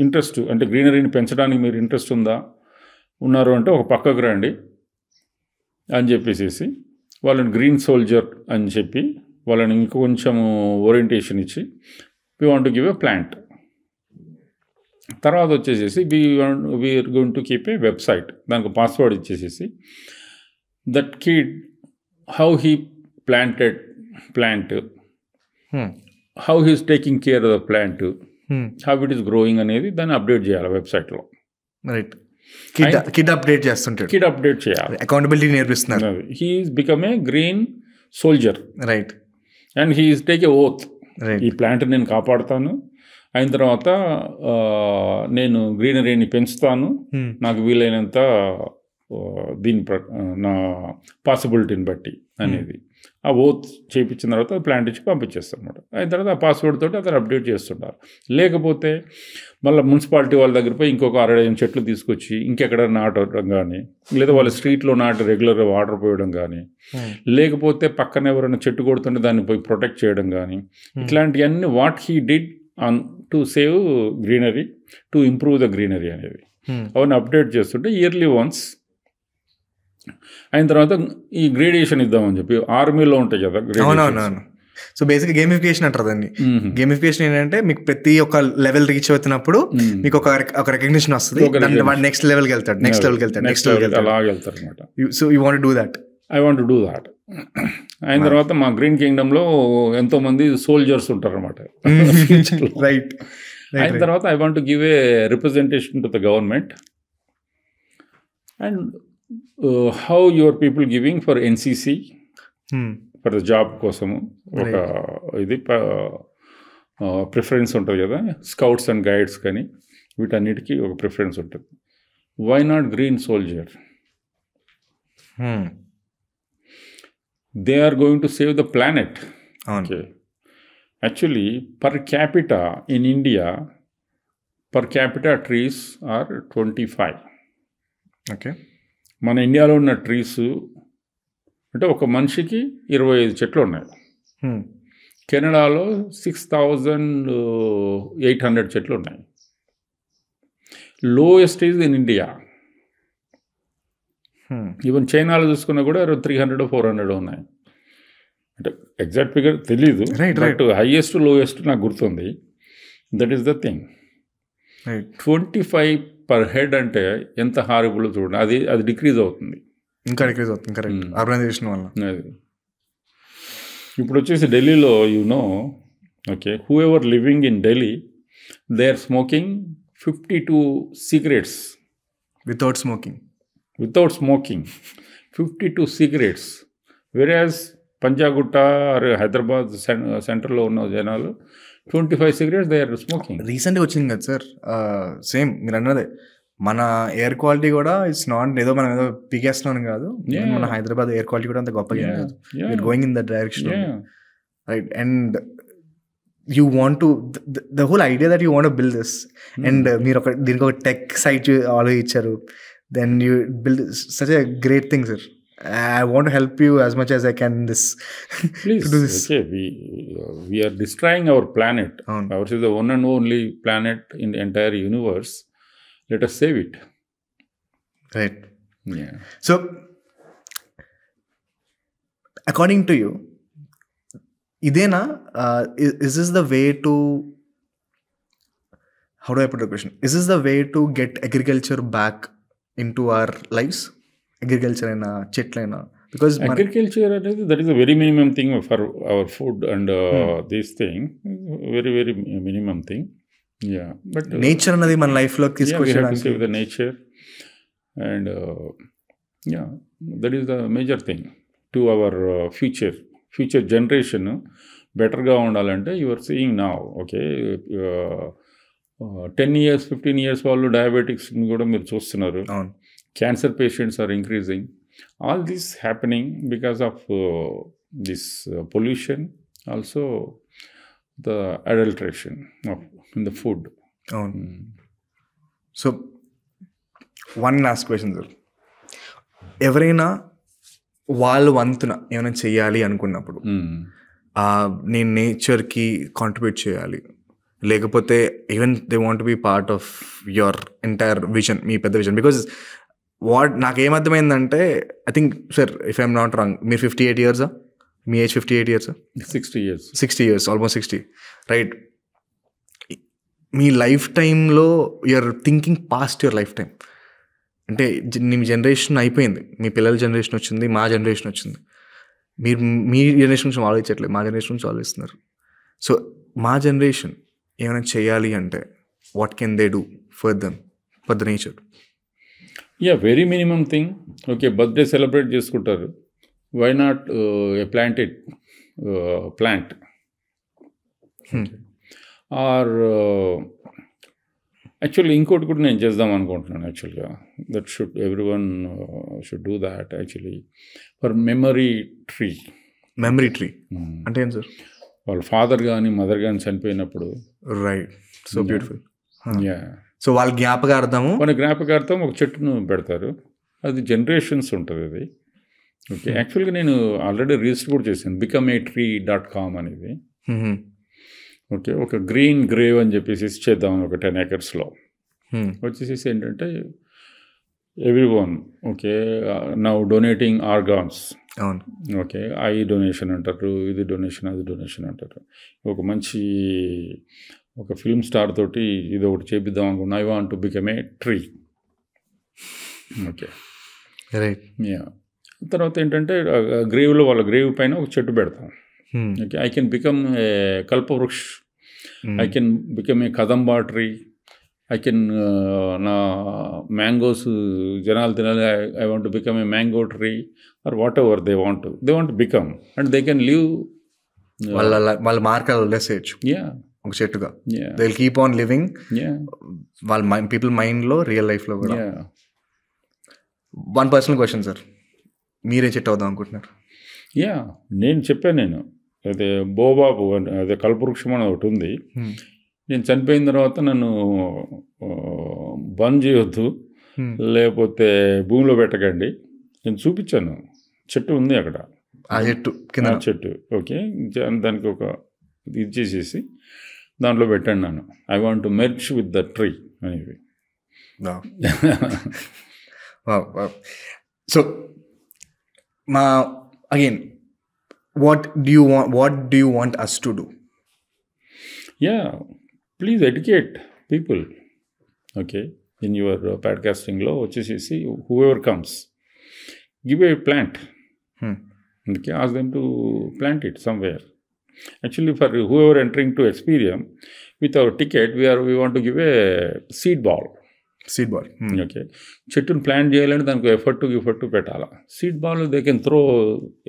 ఇంట్రెస్ట్ అంటే గ్రీనరీని పెంచడానికి మీరు ఇంట్రెస్ట్ ఉన్నారు అంటే ఒక పక్కకు రండి అని చెప్పేసి వాళ్ళని గ్రీన్ సోల్జర్ అని చెప్పి వాళ్ళని ఇంకొంచెము ఓరియంటేషన్ ఇచ్చి we want to give a plant. తర్వాత వచ్చేసేసి we're going to keep a website, దానికి పాస్వర్డ్ ఇచ్చేసేసి that kid how he planted plant, how he's taking care of the plant, how it is growing అనేది దాన్ని update చేయాలి వెబ్సైట్లో. Right. Kid update చేస్తుంటాడు, kid update చేయాలి, అకౌంటబిలిటీ నేర్పిస్తున్నారు. He's become a green soldier, right and he's take a oath, right ఈ plant నేను కాపాడుతాను, అయిన తర్వాత నేను గ్రీనరీని పెంచుతాను, నాకు వీలైనంత దీని నా పాసిబిలిటీని బట్టి అనేది ఆ ఓత్ చేయించిన తర్వాత ప్లాంట్ ఇచ్చి పంపించేస్తాను అనమాట. అయిన తర్వాత ఆ పాస్వర్డ్ తోటి అతను అప్డేట్ చేస్తుంటారు. లేకపోతే మళ్ళీ మున్సిపాలిటీ వాళ్ళ దగ్గర పోయి ఇంకొక 65 చెట్లు తీసుకొచ్చి ఇంకెక్కడ నాటడం కానీ, లేదా వాళ్ళ స్ట్రీట్లో నాటి రెగ్యులర్గా వాటర్ పోయడం కానీ, లేకపోతే పక్కన ఎవరైనా చెట్టు కొడుతుంటే దాన్ని పోయి ప్రొటెక్ట్ చేయడం కానీ, ఇట్లాంటివన్నీ what he did on to save greenery, to improve the greenery అనేది అవన్నీ అప్డేట్ చేస్తుంటే ఇయర్లీ వన్స్. అయిన తర్వాత ఈ గ్రేడియేషన్ ఇద్దామని చెప్పి ఆర్మీలో ఉంటాయి కదా. అవునవునవును. సో బేసిక్ గేమిఫికేషన్ అంటారు దాన్ని. గేమిఫికేషన్ ఏంటంటే మీకు ప్రతి ఒక్క లెవెల్ రీచ్ అవుతున్నప్పుడు మీకు ఒక రికగ్నిషన్ వస్తుంది, వాడు నెక్స్ట్ లెవెల్కి వెళ్తాడు, నెక్స్ట్ లెవెల్కి వెళ్తాడు, నెక్స్ట్ లెవెల్కి వెళ్తాడు, అలాగే వెళ్తారు అనమాట. So you want do that. I want do that. అయిన తర్వాత మా గ్రీన్ కింగ్డమ్లో ఎంతోమంది సోల్జర్స్ ఉంటారు అనమాట. రైట్. అయిన తర్వాత I want give a representation to the government and how your people giving for NCC for the job కోసము ఒక ఇది ప్రిఫరెన్స్ ఉంటుంది కదా, స్కౌట్స్ అండ్ గైడ్స్ కానీ వీటన్నిటికీ ఒక ప్రిఫరెన్స్ ఉంటుంది. Why not green soldier? They are going to save the planet. Okay, actually per capita in India, per capita trees are 25. Okay, మన ఇండియాలో ఉన్న ట్రీస్ అంటే ఒక మనిషికి 25 చెట్లు ఉన్నాయి. కెనడాలో 6800 చెట్లు ఉన్నాయి. Lowest is in India. Even చైనాలో చూసుకున్నా కూడా 300-400 ఉన్నాయి. అంటే ఎగ్జాక్ట్ ఫిగర్ తెలీదు, బట్ హైయెస్ట్ లోయెస్ట్ నాకు గుర్తుంది. That is the thing. 25 per head అంటే ఎంత హారిబుల్ చూడండి. అది డిక్రీజ్ అవుతుంది, ఇంకా డిక్రీజ్ అవుతుంది. కరెక్ట్, అర్బనైజేషన్ వల్ల. అది ఇప్పుడు వచ్చేసి ఢిల్లీలో okay, whoever living in Delhi they are smoking 52 cigarettes without smoking 52 cigarettes. వెరాజ్ పంజాగుట్ట ఆర్ హైదరాబాద్ సెంటర్లో ఉన్న జనాలు 25 cigarettes దే ఆర్ స్మోకింగ్. రీసెంట్గా వచ్చింది కదా సార్, సేమ్ మీరు అన్నదే. మన ఎయిర్ క్వాలిటీ కూడా ఇట్స్ నాట్ ఏదో మనం ఏదో పీకేస్తున్నాం కాదు, మన హైదరాబాద్ ఎయిర్ క్వాలిటీ కూడా అంత గొప్పగా ఏం కాదు. You're going in that direction, right? And you want to the whole idea that you want build this. And మీరు దీనికి ఒక టెక్ సైట్ ఆలోచించారు, then you build such a great thing sir. I want to help you as much as I can in this. Please, to do this. Okay, we are destroying our planet. Ours is the one and only planet in the entire universe. Let us save it. Right. Yeah. So, according to you, idena is this the way to, how do I put the question? Is this the way to get agriculture back into our lives? Agriculture అయినా చెట్లైనా, because agriculture అనేది that is a very minimum thing for our food and this thing, very very minimum thing. Yeah, but nature అన్నది మన లైఫ్లోకి తీసుకొచ్చేయడానికి the nature and yeah, that is the major thing to our future generation బెటర్గా ఉండాలంటే you are seeing now. Okay, 10 years 15 years వాళ్ళు డయాబెటిక్స్ని కూడా మీరు చూస్తున్నారు. Cancer patients are increasing. All this happening because of this pollution, also the adulteration in the food. So, one last question, sir. ఎవరైనా వాళ్ళు వంతున ఏమైనా చెయ్యాలి అనుకున్నప్పుడు, నేను నేచర్కి కాంట్రిబ్యూట్ చేయాలి, లేకపోతే even they want be part of your entire vision, మీ పెద్ద విజన్, బికాజ్ నాకేమర్థమైందంటే, I think sir if I'm not wrong, మీరు 58 years, మీ age 58 years? 60 years, almost 60, right? మీ లైఫ్ టైంలో you're thinking past your life time. అంటే మీ generation అయిపోయింది, మీ పిల్లల జనరేషన్ వచ్చింది, మా జనరేషన్ వచ్చింది. మీరు మీ జనరేషన్ నుంచి ఆలోచించట్లేదు, మా జనరేషన్ నుంచి ఆలోచిస్తున్నారు. సో మా జనరేషన్ ఏమైనా చేయాలి అంటే what can they do for them, for the nature? Yeah very minimum thing. Okay, birthday celebrate చేసుకుంటారు. Why not a planted plant or actually ఇంకోటి కూడా నేను చేద్దాం అనుకుంటున్నాను. యాక్చువల్గా that should every one should do that actually for memory tree. Memory tree అంటే ఏం sir? వాళ్ళ ఫాదర్ కానీ మదర్ కానీ చనిపోయినప్పుడు right, so beautiful. Yeah, so వాళ్ళ జ్ఞాపకార్థము మన జ్ఞాపకార్థం ఒక చెట్టును పెడతారు. అది జనరేషన్స్ ఉంటుంది అది. ఓకే, యాక్చువల్గా నేను ఆల్రెడీ రిజిస్టర్ కూడా చేశాను becomeatree.com అనేది. ఓకే, ఒక గ్రీన్ గ్రేవ్ అని చెప్పేసి చేద్దామని ఒక 10 acresలో వచ్చేసేసి ఏంటంటే every one okay now donating organs. అవును, ఓకే, ఐ డొనేషన్ అంటారు, ఇది డొనేషన్ అది డొనేషన్ అంటారు. ఒక మంచి ఒక ఫిల్మ్ స్టార్ తోటి ఇది ఒకటి చేపిద్దాం అనుకున్నా. I want to become a tree. Okay, right. Yeah, తర్వాత ఏంటంటే గ్రేవ్లో వాళ్ళ గ్రేవ్ పైన ఒక చెట్టు పెడతాం. Okay, I can become a Kalpavriksh, I can become a Kadamba tree, I can నా మ్యాంగోస్ జనాలు తినాలి, I want to become a mango tree or what ever they want become and they can live. వాళ్ళ మార్కాలు వదిలేసేయచ్చు యా, ఒక చెట్టుగా. Yeah, they will keep on living yeah, వాళ్ళ people మైండ్లో, రియల్ లైఫ్లో కూడా. Yeah. One personal question sir, మీరే చెట్టు అవుదాం అనుకుంటున్నారు? యా, నేను చెప్పాను అదే బోబాబు అదే కల్పవృక్షం అని ఒకటి ఉంది. నేను చనిపోయిన తర్వాత నన్ను బంద్ చేయొద్దు, లేకపోతే భూమిలో పెట్టకండి. నేను చూపించాను, చెట్టు ఉంది అక్కడ, ఆ చెట్టు కింద చెట్టు. ఓకే, దానికి ఒక ఇది చేసేసి దాంట్లో పెట్టాను నన్ను. I want to merge with the tree అనేది. So again what do you want us to do? Yeah, please educate people. Okay, in your podcasting lo vachesi whoever comes, give a plant. Okay, ask them to plant it somewhere. Actually, for whoever entering to Experium with our ticket, we want to give a seed ball. Okay, చెట్టును plant చేయాలంటే దానికి effort పెట్టాలా. Seed ball they can throw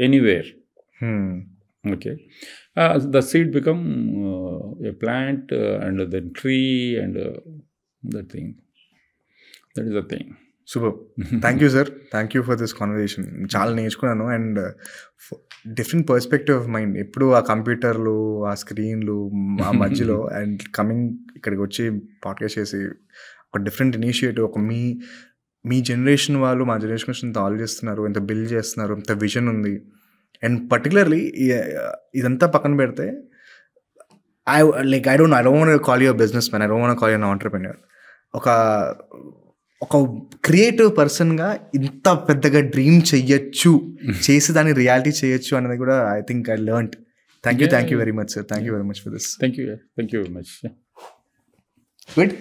anywhere. Okay, the seed become a plant and then tree and that thing, that is the thing. Super, thank you sir, thank you for this conversation. చాలా నేర్చుకున్నాను and different perspective of mind. ఎప్పుడు ఆ కంప్యూటర్లు, ఆ స్క్రీన్లు, ఆ మధ్యలో and coming ఇక్కడికి వచ్చి పాడ్కాస్ట్ చేసి ఒక డిఫరెంట్ ఇనిషియేటివ్, ఒక మీ జనరేషన్ వాళ్ళు మా జనరేషన్ ఇంత ఆలోచిస్తున్నారు, ఇంత బిల్డ్ చేస్తున్నారు, ఇంత విజన్ ఉంది. అండ్ పర్టికులర్లీ ఇదంతా పక్కన పెడితే I don't want to call you a businessman, I don't want to call you an entrepreneur. ఒక క్రియేటివ్ పర్సన్గా ఇంత పెద్దగా డ్రీమ్ చెయ్యొచ్చు, చేసి దాన్ని రియాలిటీ చేయొచ్చు అనేది కూడా I think I learned. Thank you very much sir, thank you very much for this. Thank you very much. Good.